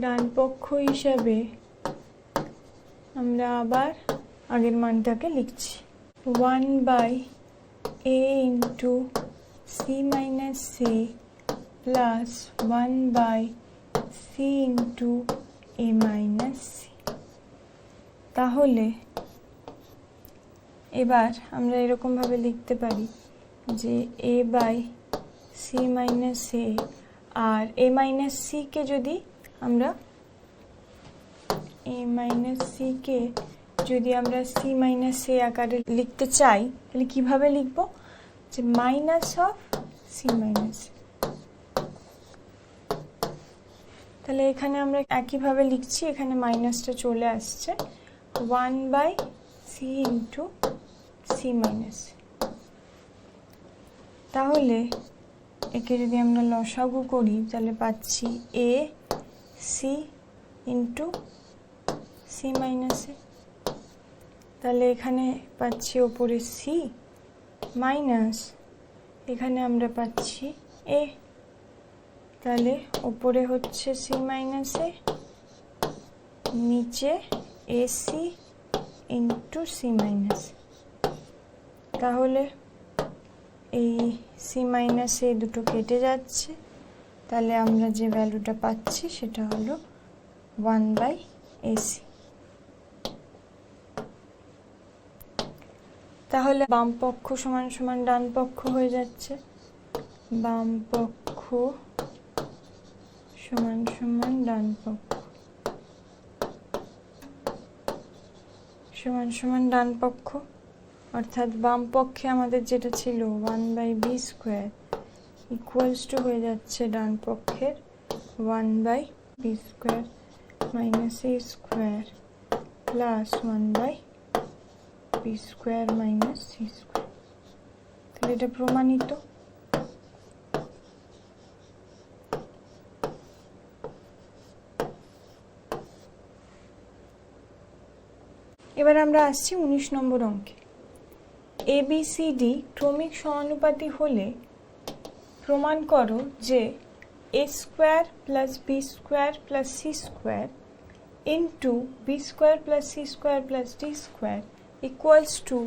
ডান পক্ষ হিসাবে আমরা আবার আগের মানটাকে লিখছি 1/a into c minus c plus 1/c into a minus c। তাহলে এবার আমরা এরকম ভাবে লিখতে পারি যে a/c মাইনাস a, আর a মাইনাস c কে যদি আমরা c মাইনাস a আকারে লিখতে চাই তাহলে কিভাবে লিখব যে মাইনাস অফ c মাইনাস। তাহলে এখানে আমরা একইভাবে লিখছি, এখানে মাইনাসটা চলে আসছে 1/c ইন্টু c মাইনাস। তাহলে একে যদি আমরা লসাগু করি তাহলে পাচ্ছি a c into c minus a। তাহলে এখানে পাচ্ছি ওপরে c মাইনাস এখানে আমরা পাচ্ছি a। তাহলে ওপরে হচ্ছে c মাইনাস a, নিচে ac ইন্টু c মাইনাস। তাহলে এই c মাইনাস a দুটো কেটে যাচ্ছে, তাহলে আমরা যে ভ্যালুটা পাচ্ছি সেটা হলো 1/ac। তাহলে বাম পক্ষ সমান সমান ডান পক্ষ হয়ে যাচ্ছে, বাম পক্ষ সমান সমান ডান পক্ষ সমান সমান ডান পক্ষ, অর্থাৎ বাম পক্ষে আমাদের যেটা ছিল 1/b² ইকুয়ালস টু হয়ে যাচ্ছে ডান পক্ষের 1/b² minus a² plus 1/b² minus c²। তাহলে এটা প্রমাণিত। এবার আমরা আসছি 19 নম্বর অঙ্কে। ABCD ক্রমিক সমানুপাতি হলে প্রমাণ করো যে a² plus b² plus c² into b² plus c² plus d² equals to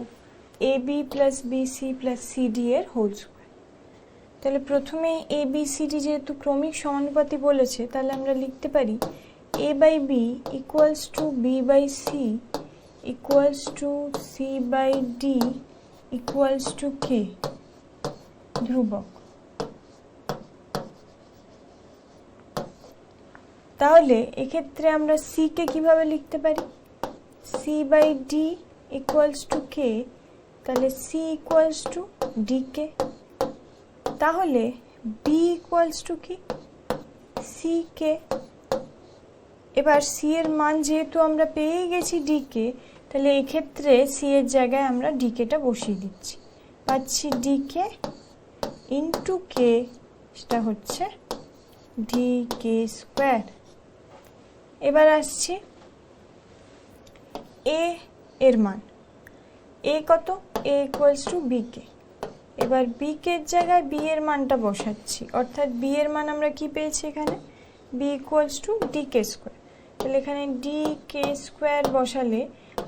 ab plus bc plus cd এর হোল স্কোয়ার। তাহলে প্রথমে ABCD যেহেতু ক্রমিক সমানুপাতি বলেছে তাহলে আমরা লিখতে পারি a/b equals to b/c equals to c/d equals to k ধ্রুবক। তাহলে এক্ষেত্রে আমরা c কে কিভাবে লিখতে পারি c/d equals to k, তাহলে c equals to dk। তাহলে বি ইকুয়ালস টু কি, সি কে। এবার সি এর মান যেহেতু আমরা পেয়ে গেছি ডি কে, তাহলে এই ক্ষেত্রে সি এর জায়গায় আমরা ডি কেটা বসিয়ে দিচ্ছি। পাচ্ছি ডি কে ইন্টু কে, সেটা হচ্ছে ডি কে স্কোয়ার। এবার আসছি এ এর মান, এ কত, এ ইকুয়ালস টু বি কে। এবার বি কে এর জায়গায় বি এর মানটা বসাচ্ছি, অর্থাৎ বি এর মান আমরা কি পেয়েছি এখানে, B equals to D K square. তাহলে এখানে ডি কে স্কোয়ার বসালে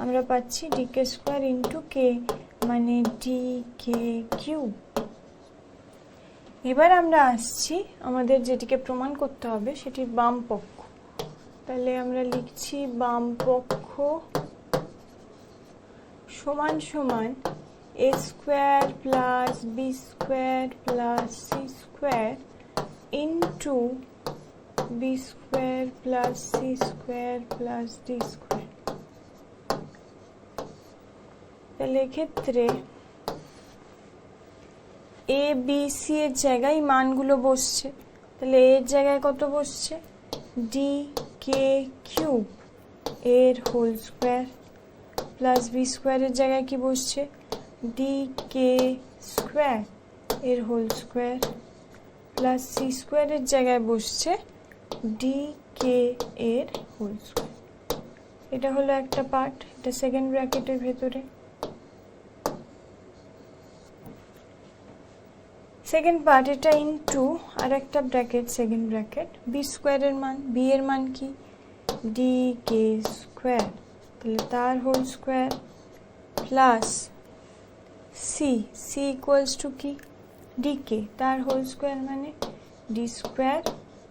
আমরা পাচ্ছি ডি কে স্কোয়ার ইন্টু কে, মানে ডি কে কিউব। এবার আমরা আসছি আমাদের যেটিকে প্রমাণ করতে হবে সেটির বাম পক্ষ। তাহলে আমরা লিখছি বাম পক্ষ সমান সমান a square plus B square plus C square into b square plus C square plus D square. তাহলে এক্ষেত্রে এ বি সি এর জায়গায় মানগুলো বসছে। তাহলে এর জায়গায় কত বসছে, ডি কে কিউব এর হোল স্কোয়ার, প্লাস বি স্কোয়ারের জায়গায় কি বসছে, ডি কে স্কোয়ার এর হোল স্কোয়ার, প্লাস সি স্কোয়ারের জায়গায় বসছে ডি কে এর হোল স্কোয়ার। এটা হলো একটা পার্ট, এটা সেকেন্ড ব্র্যাকেটের ভেতরে। সেকেন্ড পার্ট এটা ইন্টু আর একটা ব্র্যাকেট, সেকেন্ড ব্র্যাকেট, বি স্কোয়ারের মান, বি এর মান কি, ডি কে স্কোয়ার, তাহলে তার whole square, plus C, C equals to কি, ডি কে, তার হোল স্কোয়ার মানে ডি স্কোয়ার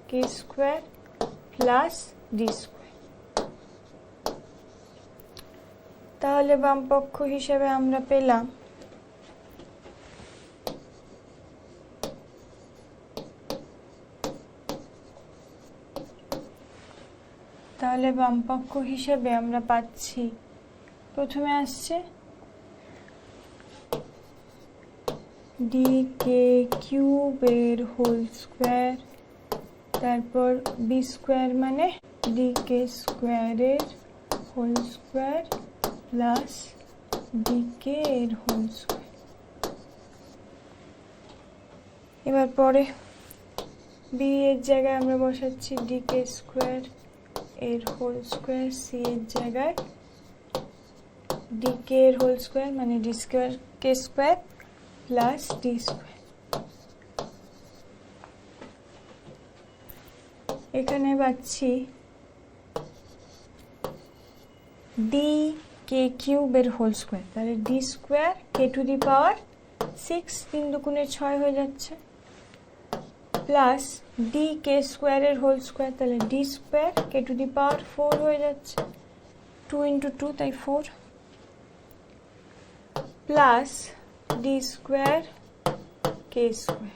কে স্কোয়ার প্লাস ডি স্কোয়ার। তাহলে বাম পক্ষ হিসেবে আমরা পেলাম পাচ্ছি, প্রথমে আসছে ডি কে কিউবের হোল স্কোয়ার, তারপর বি স্কোয়ার মানে ডি কে স্কোয়ারের whole square plus d k এর হোল স্কোয়ার। এবার পরে বি এর জায়গায় আমরা বসাচ্ছি ডি কে স্কোয়ার এর হোল স্কোয়ার, সি এর জায়গায় ডি কে এর হোল স্কোয়ার মানে ডি স্কোয়ার কে স্কোয়ার প্লাস ডি স্কোয়ার। এখানে পাচ্ছি ডি কে কিউবের হোল স্কোয়ার, তাহলে d square K to the power 6, 3 দুগুণে 6 হয়ে যাচ্ছে, প্লাস ডি কে স্কোয়ারের হোল স্কোয়ার, তাহলে d square K to the power 4 হয়ে যাচ্ছে, 2 ইন্টু 2 তাই 4, প্লাস ডি স্কোয়ার কে স্কোয়ার,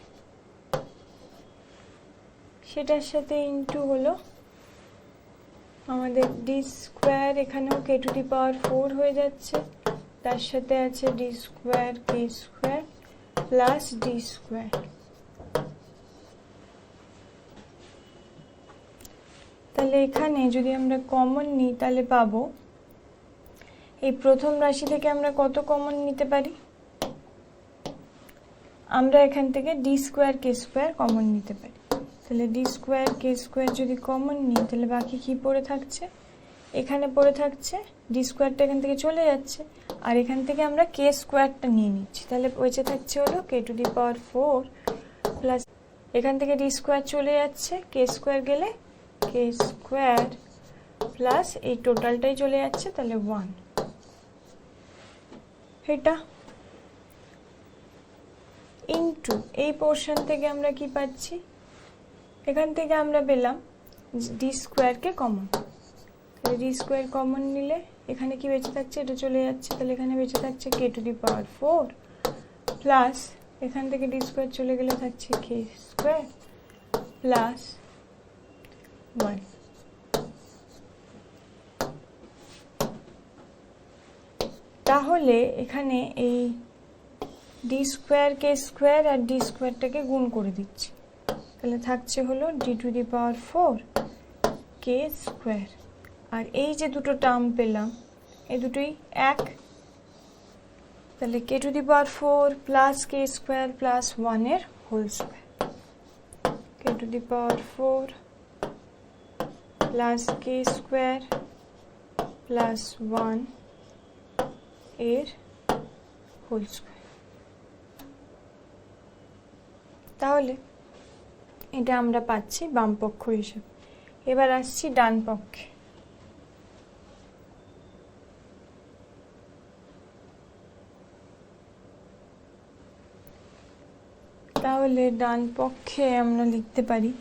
সেটার সাথে ইন্টু হলো আমাদের ডি স্কোয়ার, এখানেও কে টু দি পাওয়ার 4 হয়ে যাচ্ছে, তার সাথে আছে ডি স্কোয়ার কে স্কোয়ার প্লাস ডি স্কোয়ার। তাহলে এখানে যদি আমরা কমন নিই তাহলে পাবো, এই প্রথম রাশি থেকে আমরা কত কমন নিতে পারি, আমরা এখান থেকে ডি স্কোয়ার কে স্কোয়ার কমন নিতে পারি। তাহলে ডি স্কোয়ার কে স্কোয়ার যদি কমন নিই তাহলে বাকি কি পড়ে থাকছে, এখানে পড়ে থাকছে ডি স্কোয়ারটা এখান থেকে চলে যাচ্ছে, আর এখান থেকে আমরা কে স্কোয়ারটা নিয়ে নিচ্ছি, তাহলে বেঁচে থাকছে হলো কে টু দি পাওয়ার 4 প্লাস, এখান থেকে ডি স্কোয়ার চলে যাচ্ছে, কে স্কোয়ার গেলে কে স্কোয়ার প্লাস এই টোটালটাই চলে যাচ্ছে, তাহলে 1। এটা ইন্টু এই পোর্শন থেকে আমরা কি পাচ্ছি, এখান থেকে আমরা পেলাম ডি স্কোয়ারকে কমন, তাহলে ডি স্কোয়ার কমন নিলে এখানে কি বেঁচে থাকছে, এটা চলে যাচ্ছে, তাহলে এখানে বেঁচে থাকছে K to the power 4 plus এখান থেকে ডি স্কোয়ার চলে গেলে থাকছে কে স্কোয়ার প্লাস 1। তাহলে এখানে এই ডি স্কোয়ার কে স্কোয়ার আর ডি স্কোয়ারটাকে গুণ করে দিচ্ছি, তাহলে থাকছে হলো d to the power 4 K square. আর এই যে দুটো টার্ম পেলাম এই দুটোই এক, তাহলে k to the power 4 plus K square plus 1 এর whole square, K to the power 4 plus K square plus 1 এর হোল স্কোয়ার। তাহলে এটা আমরা পাচ্ছি বাম পক্ষ হিসেবে। এবার আসছি ডান পক্ষে। তাহলে ডান পক্ষে আমরা লিখতে পারি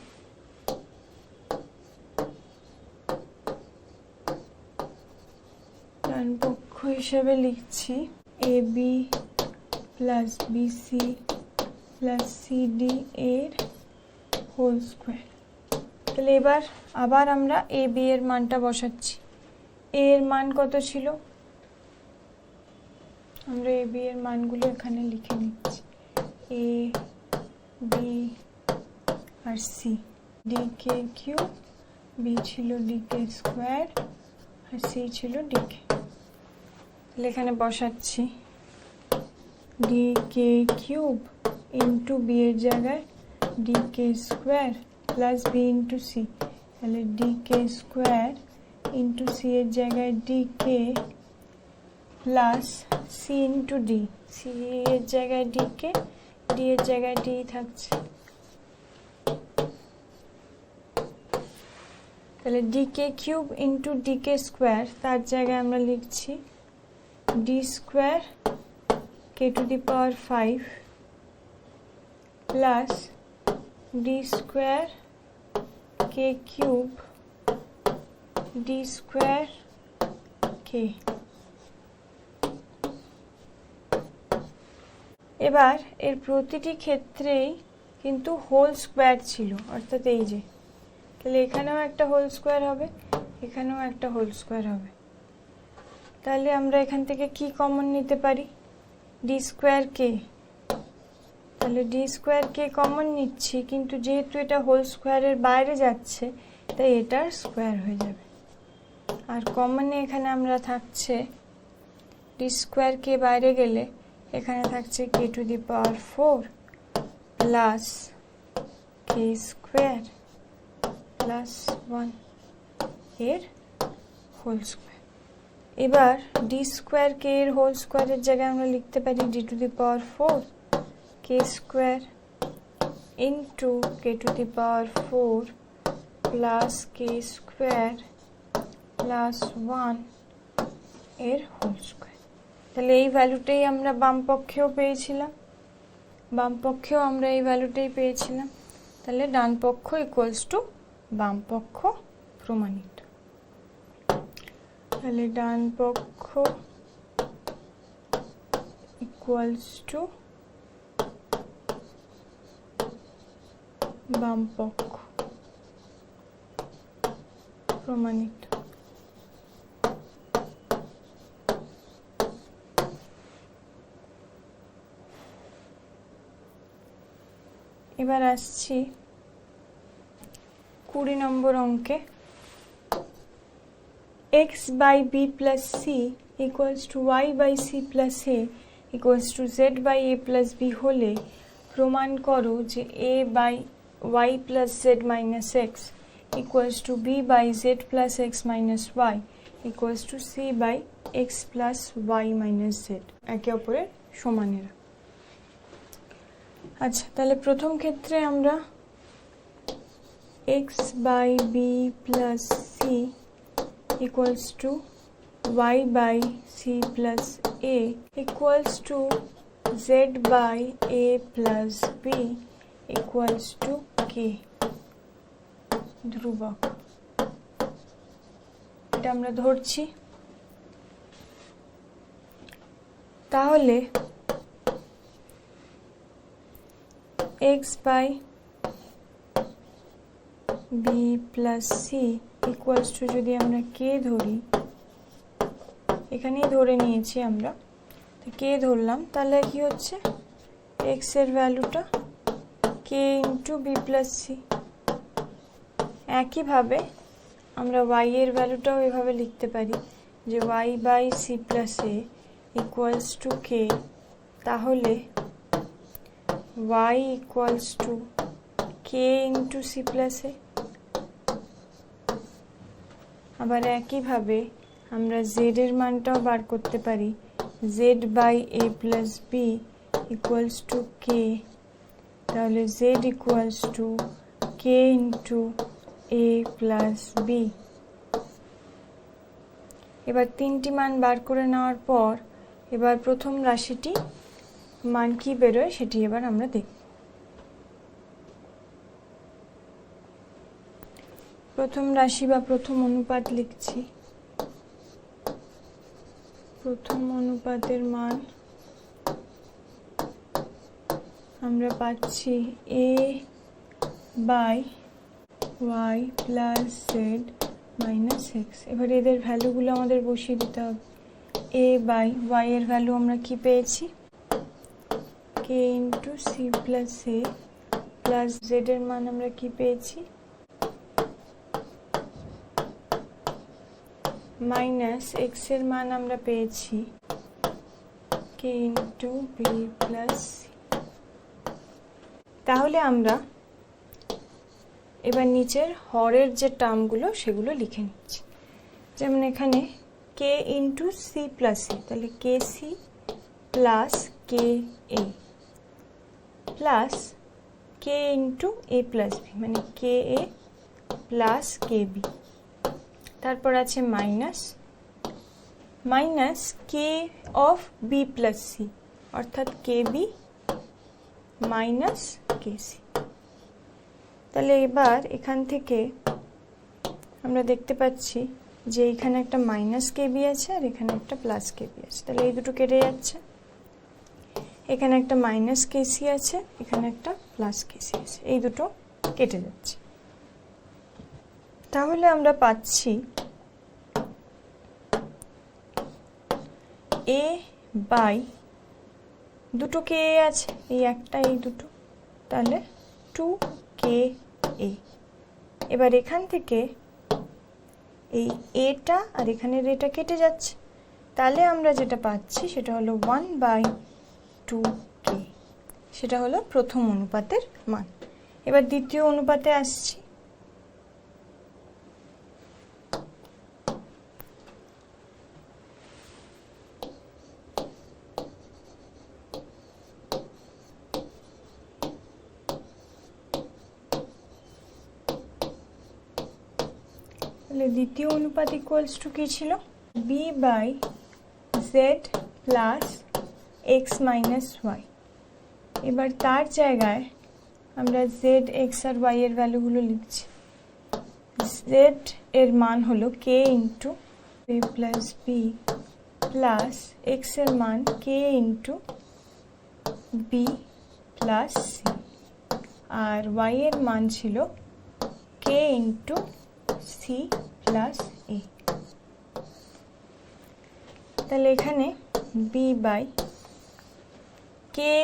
ডান পক্ষ হিসেবে লিখছি a b plus b c plus c d এর হোল স্কোয়ার। তাহলে এবার আবার আমরা এ বি এর মানটা বসাচ্ছি। এ এর মান কত ছিল, আমরা এ বি এর মানগুলো এখানে লিখে নিচ্ছি। এ বি আর সি, ডি কে কিউব, বি ছিল ডি কে স্কোয়ার আর সি ছিল ডি কে। তাহলে এখানে বসাচ্ছি ডি কে কিউব ইন্টু বি এর জায়গায় ডি কে square plus B into c, তাহলে ডি কে স্কোয়ার ইন্টু সি এর জায়গায় d k plus c into d, c এর জায়গায় ডি কে, ডি এর জায়গায় ডি থাকছে। তাহলে ডি কে কিউব ইন্টু ডি কে স্কোয়ার, তার জায়গায় আমরা লিখছি D square K to the power 5 plus D square K cube D square K. এবার এর প্রতিটি ক্ষেত্রেই কিন্তু হোল স্কোয়ার ছিল, অর্থাৎ এই যে, তাহলে এখানেও একটা হোল স্কোয়ার হবে, এখানেও একটা হোল স্কোয়ার হবে। তাহলে আমরা এখান থেকে কি কমন নিতে পারি, ডি স্কোয়ার কে। তাহলে ডি স্কোয়ার কে কমন নিচ্ছি, কিন্তু যেহেতু এটা হোল স্কোয়ারের বাইরে যাচ্ছে তাই এটার স্কোয়ার হয়ে যাবে। আর কমনে এখানে আমরা থাকছে ডি স্কোয়ার কে বাইরে গেলে এখানে থাকছে K to the power 4 plus K square plus 1 এর হোল স্কোয়ার। এবার ডি স্কোয়ার কে এর হোল স্কোয়ারের জায়গায় আমরা লিখতে পারি D to the power 4 K square into K to the power 4 plus K square plus 1 এর হোল স্কোয়ার। তাহলে এই ভ্যালুটাই আমরা বাম পক্ষেও পেয়েছিলাম, বাম পক্ষেও আমরা এই ভ্যালুটাই পেয়েছিলাম। তাহলে ডান পক্ষ ইকুয়ালস টু বাম পক্ষ প্রমাণিত। তাহলে ডান পক্ষ ইকুয়ালস টু বাম পক্ষ প্রমাণিত। এবার আসছি 20 নম্বর অঙ্কে। x by b plus c equals to y by c plus a equals to z by a plus b হলে প্রমাণ করো যে a by y plus z minus x equals to b by z plus x minus y equals to c by x plus y minus z, একে অপরের সমানেরা। আচ্ছা, তাহলে প্রথম ক্ষেত্রে আমরা x by b plus c equals to y by c plus a equals to z by a plus b equals to k ধ্রুবক, এটা আমরা ধরছি। তাহলে x by b plus c equals to যদি আমরা k ধরি, এখানেই ধরে নিয়েছি আমরা, তো k ধরলাম, তাহলে কি হচ্ছে এক্স এর ভ্যালুটা K into B plus C. একইভাবে আমরা ওয়াই এর ভ্যালুটাও এভাবে লিখতে পারি যে Y by C plus A equals to কে, তাহলে Y equals to K into C plus A. আবার একইভাবে আমরা জেড এর মানটাও বার করতে পারি, Z by A plus B equals to কে, তাহলে Z equals to K into A plus B. এবার তিনটি মান বার করে নেওয়ার পর এবার প্রথম রাশিটি মান কি বেরোয় সেটি এবার আমরা দেখব। প্রথম রাশি বা প্রথম অনুপাত লিখছি। প্রথম অনুপাতের মান আমরা পাচ্ছি A by Y plus Z minus X. এবার এদের ভ্যালুগুলো আমাদের বসিয়ে দিতে হবে। এ বাই ওয়াই এর ভ্যালু আমরা কি পেয়েছি, কে ইন্টু সি প্লাস এ, প্লাস জেড এর মান আমরা কি পেয়েছি, মাইনাস এক্স এর মান আমরা পেয়েছি কে ইন্টু বি প্লাস সি। তাহলে আমরা এবার নিচের হরের যে টার্মগুলো সেগুলো লিখে নিচ্ছি। যেমন এখানে কে ইন্টু সি প্লাস এ, তাহলে K C plus K A plus K into A plus B, মানে K A plus K B. তারপর আছে minus minus K of B plus C, অর্থাৎ K B minus K C. তাহলে এবার এখান থেকে আমরা দেখতে পাচ্ছি যে এখানে একটা মাইনাস কে বি আছে আর এখানে একটা প্লাস কে বি আছে, তাহলে এই দুটো কেটে যাচ্ছে। এখানে একটা মাইনাস কে সি আছে, এখানে একটা প্লাস কে সি আছে, এই দুটো কেটে যাচ্ছে। তাহলে আমরা পাচ্ছি এ বাই দুটো কে আছে, এই একটা এই দুটো, তাহলে 2কে এ। এবার এখান থেকে এই এটা আর এখানের এটা কেটে যাচ্ছে, তাহলে আমরা যেটা পাচ্ছি সেটা হলো 1/2কে। সেটা হলো প্রথম অনুপাতের মান। এবার দ্বিতীয় অনুপাতে আসছি। দ্বিতীয় অনুপাত ইকুয়ালস টু কি ছিল, B by Z plus x minus Y. এবার তার জায়গায় আমরা জেড এক্স আর ওয়াই এর ভ্যালুগুলো লিখছি। জেড এর মান হলো কে ইন্টু এ প্লাস বি প্লাস এক্স এর মান K into B plus C, আর ওয়াই এর মান ছিল কে ইন্টু সি প্লাস এ। তাহলে এখানে B by K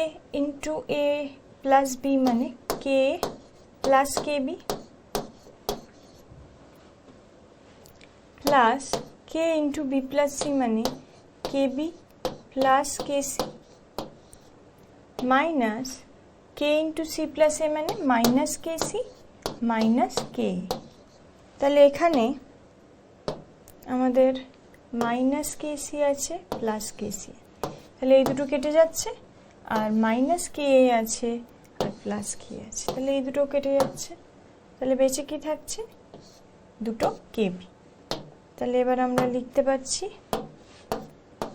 into A plus B মানে K plus K B plus K into B plus C মানে K B plus K C minus K into C plus A মানে minus K C minus K. তাহলে এখানে আমাদের minus K C আছে plus K C, তাহলে এই দুটো কেটে যাচ্ছে, আর মাইনাস কে এ আছে আর প্লাস কে আছে, তাহলে এই দুটো কেটে যাচ্ছে। তাহলে বেঁচে কি থাকছে, দুটো কে বি। তাহলে এবার আমরা লিখতে পাচ্ছি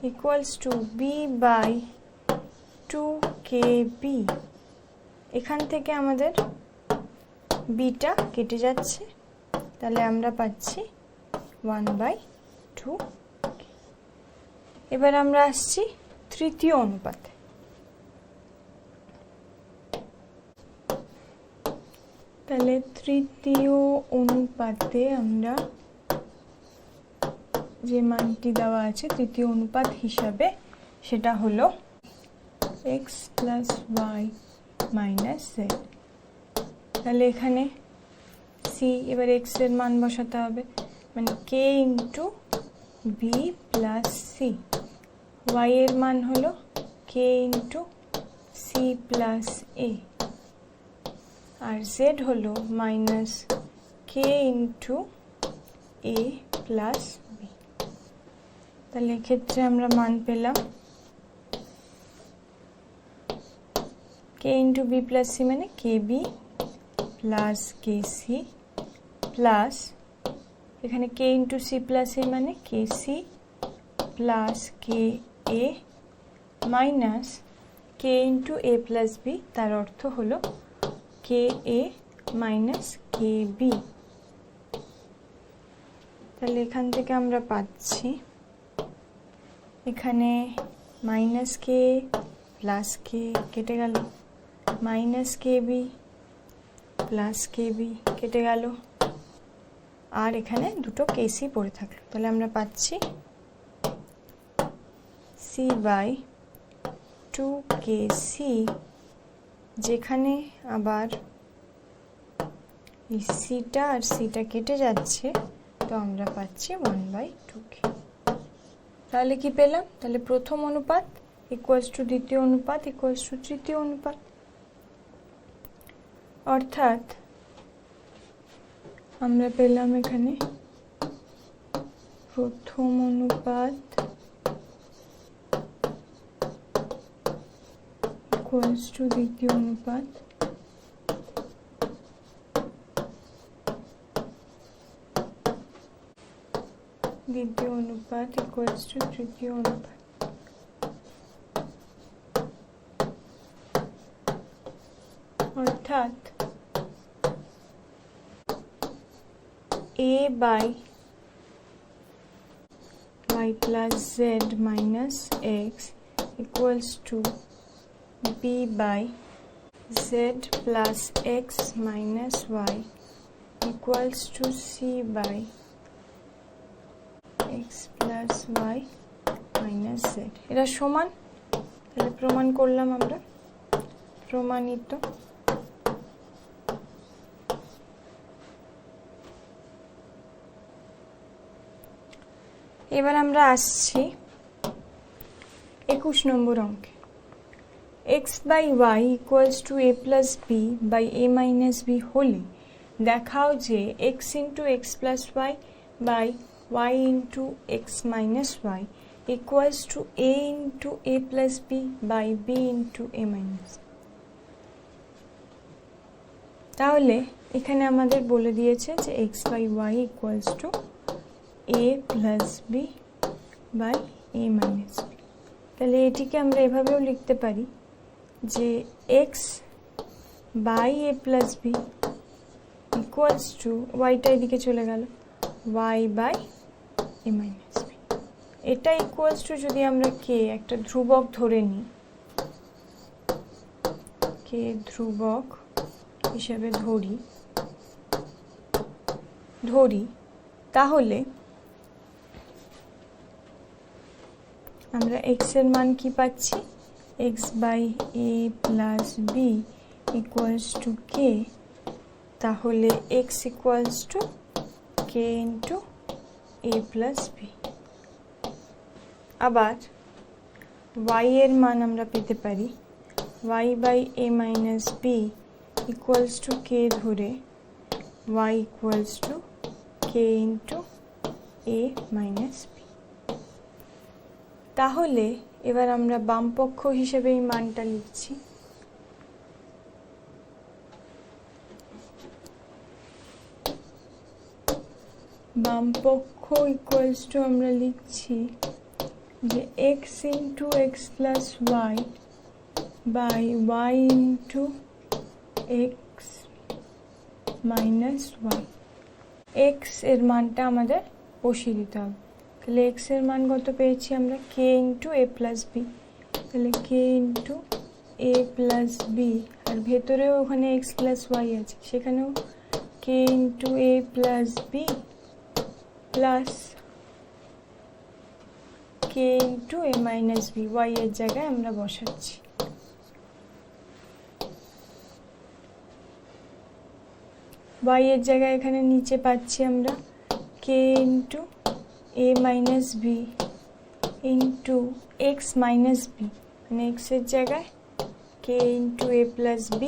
equals to B by 2kb। এখান থেকে আমাদের বিটা কেটে যাচ্ছে, তাহলে আমরা পাচ্ছি 1/2। এবার আমরা আসছি তৃতীয় অনুপাতে। তাহলে তৃতীয় অনুপাতে আমরা যে মানটি দেওয়া আছে তৃতীয় অনুপাত হিসাবে, সেটা হলো X plus Y minus Z. তাহলে এখানে সি, এবার এক্স এর মান বসাতে হবে, মানে K into B plus C. Y এর মান হলো কে ইন্টু সি প্লাস এ, আর জেড হলো মাইনাস কে ইন্টু এ প্লাস বি। তাহলে এক্ষেত্রে আমরা মান পেলাম K into B plus C মানে K B plus K C plus এখানে K into C plus A মানে K C plus K A minus K into A plus B, তার অর্থ হলো কে এ মাইনাস কে বি। তাহলে এখান থেকে আমরা পাচ্ছি এখানে মাইনাস কে প্লাস কে কেটে গেল, মাইনাস কে বি প্লাস কে বি কেটে গেল, আর এখানে দুটো কেসি পড়ে থাকলো। তাহলে আমরা পাচ্ছি C by two K C, যেখানে আবার এই সিটা আর সিটা কেটে যাচ্ছে, তো আমরা পাচ্ছি 1/2k। তাহলে কি পেলাম? তাহলে প্রথম অনুপাত ইকুয়ালস টু দ্বিতীয় অনুপাত ইকুয়ালস টু তৃতীয় অনুপাত, অর্থাৎ আমরা পেলাম এখানে প্রথম অনুপাত ইকুয়ালস টু দ্বিতীয় অনুপাত, দ্বিতীয় অনুপাত ইকুয়ালস টু তৃতীয় অনুপাত। অর্থাৎ a by y plus z minus x equals to b by z plus x minus y equals to c by x plus y minus z। এরা সমান, তাহলে প্রমাণ করলাম আমরা, প্রমাণিত। এবার আমরা আসছি 21 নম্বর অঙ্কে। x by y equals to a plus b by a minus b হলে দেখাও যে x into x plus y by y into x minus y equals to a into a plus b by b into a minus। তাহলে এখানে আমাদের বলে দিয়েছে যে x by y equals to a plus b by a minus b। তাহলে এটিকে আমরা এভাবেও লিখতে পারি যে x by a plus b equals to yটা এদিকে চলে গেল y by a minus b। এটা equals to যদি আমরা k একটা ধ্রুবক ধরে নিই, k ধ্রুবক হিসেবে ধরি তাহলে আমরা x এর মান কি পাচ্ছি, x by a plus b equals to k, তাহলে x equals to k into a plus b। আবার y এর মান আমরা পেতে পারি y by a minus b equals to k ধরে y equals to k into a minus b। তাহলে এবার আমরা বামপক্ষ হিসেবে এই মানটা লিখছি, বামপক্ষ ইকুয়ালস টু আমরা লিখছি যে x into x plus y by y into x minus y। x এর মানটা আমাদের বসিয়ে দিতে হবে। তাহলে x এর মান কত পেয়েছি আমরা, k into a plus b, তাহলে k into a plus b, আর ভেতরেও ওখানে x plus y আছে, সেখানেও k into a plus b plus k into a minus b, y এর জায়গায় আমরা বসাচ্ছি। y এর জায়গায় এখানে নিচে পাচ্ছি আমরা k into a minus b into x minus b, মানে x এর জায়গায় k into a plus b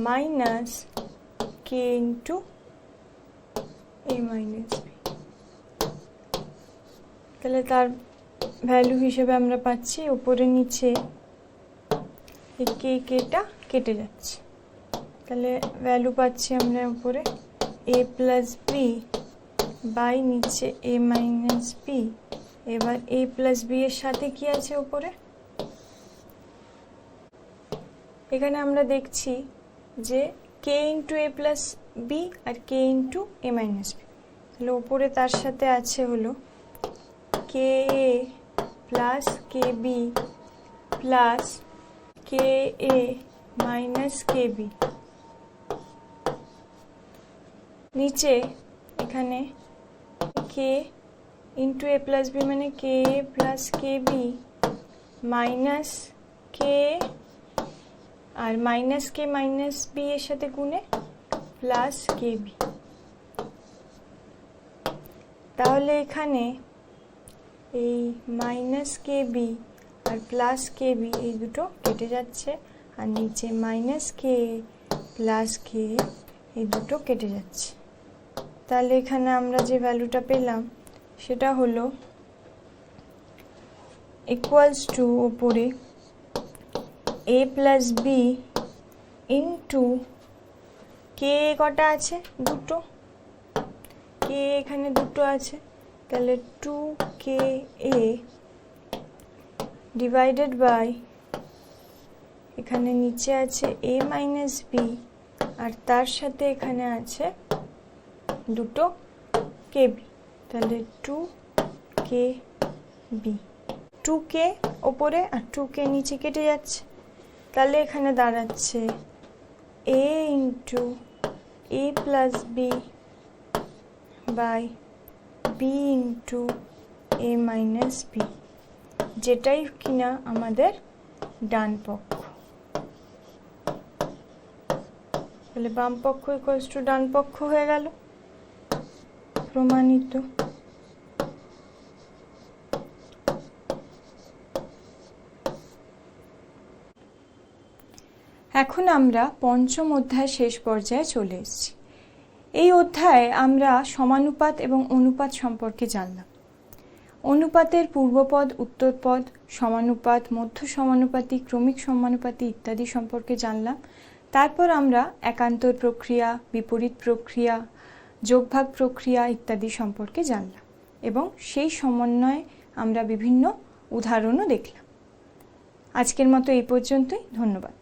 minus k into a minus b। তাহলে তার ভ্যালু হিসেবে আমরা পাচ্ছি উপরে নিচে এই কেটা কেটে যাচ্ছে, তাহলে ভ্যালু পাচ্ছি আমরা উপরে a প্লাস b বাই নিচে a মাইনাস b। এবার a প্লাস b এর সাথে কি আছে উপরে, এখানে আমরা দেখছি যে k into a plus b আর k into a minus b, তাহলে উপরে তার সাথে আছে হলো ka plus kb plus ka minus kb। নিচে এখানে k into a plus b মানে ka plus kb minus k আর মাইনাস k মাইনাস b এর সাথে গুণে প্লাস kb। তাহলে এখানে এই মাইনাস kb আর প্লাস kb এই দুটো কেটে যাচ্ছে, আর নিচে মাইনাস k প্লাস k এই দুটো কেটে যাচ্ছে। তাহলে এখানে আমরা যে ভ্যালুটা পেলাম সেটা হলো ইকুয়ালস টু উপরে a plus b into k কটা আছে, দুটো, k এখানে দুটো আছে, তাহলে 2ka ডিভাইডেড বাই এখানে নিচে আছে a মাইনাস b আর তার সাথে এখানে আছে দুটো kb, তাহলে 2kb। 2k ওপরে আর 2k নিচে কেটে যাচ্ছে, তাহলে এখানে দাঁড়াচ্ছে a into a plus b by b into a minus b, যেটাই কিনা আমাদের ডান পক্ষ। তাহলে বাম পক্ষ ইকুয়ালস টু ডান পক্ষ হয়ে গেল, প্রমাণিত। এখন আমরা পঞ্চম অধ্যায় শেষ পর্যায়ে চলে এসেছি। এই অধ্যায়ে আমরা সমানুপাত এবং অনুপাত সম্পর্কে জানলাম। অনুপাতের পূর্বপদ, উত্তরপদ, সমানুপাত, মধ্য সমানুপাতি, ক্রমিক সমানুপাতি ইত্যাদি সম্পর্কে জানলাম। তারপর আমরা একান্তর প্রক্রিয়া, বিপরীত প্রক্রিয়া, যোগভাগ প্রক্রিয়া ইত্যাদি সম্পর্কে জানলাম এবং সেই সমন্বয়ে আমরা বিভিন্ন উদাহরণও দেখলাম। আজকের মতো এই পর্যন্তই, ধন্যবাদ।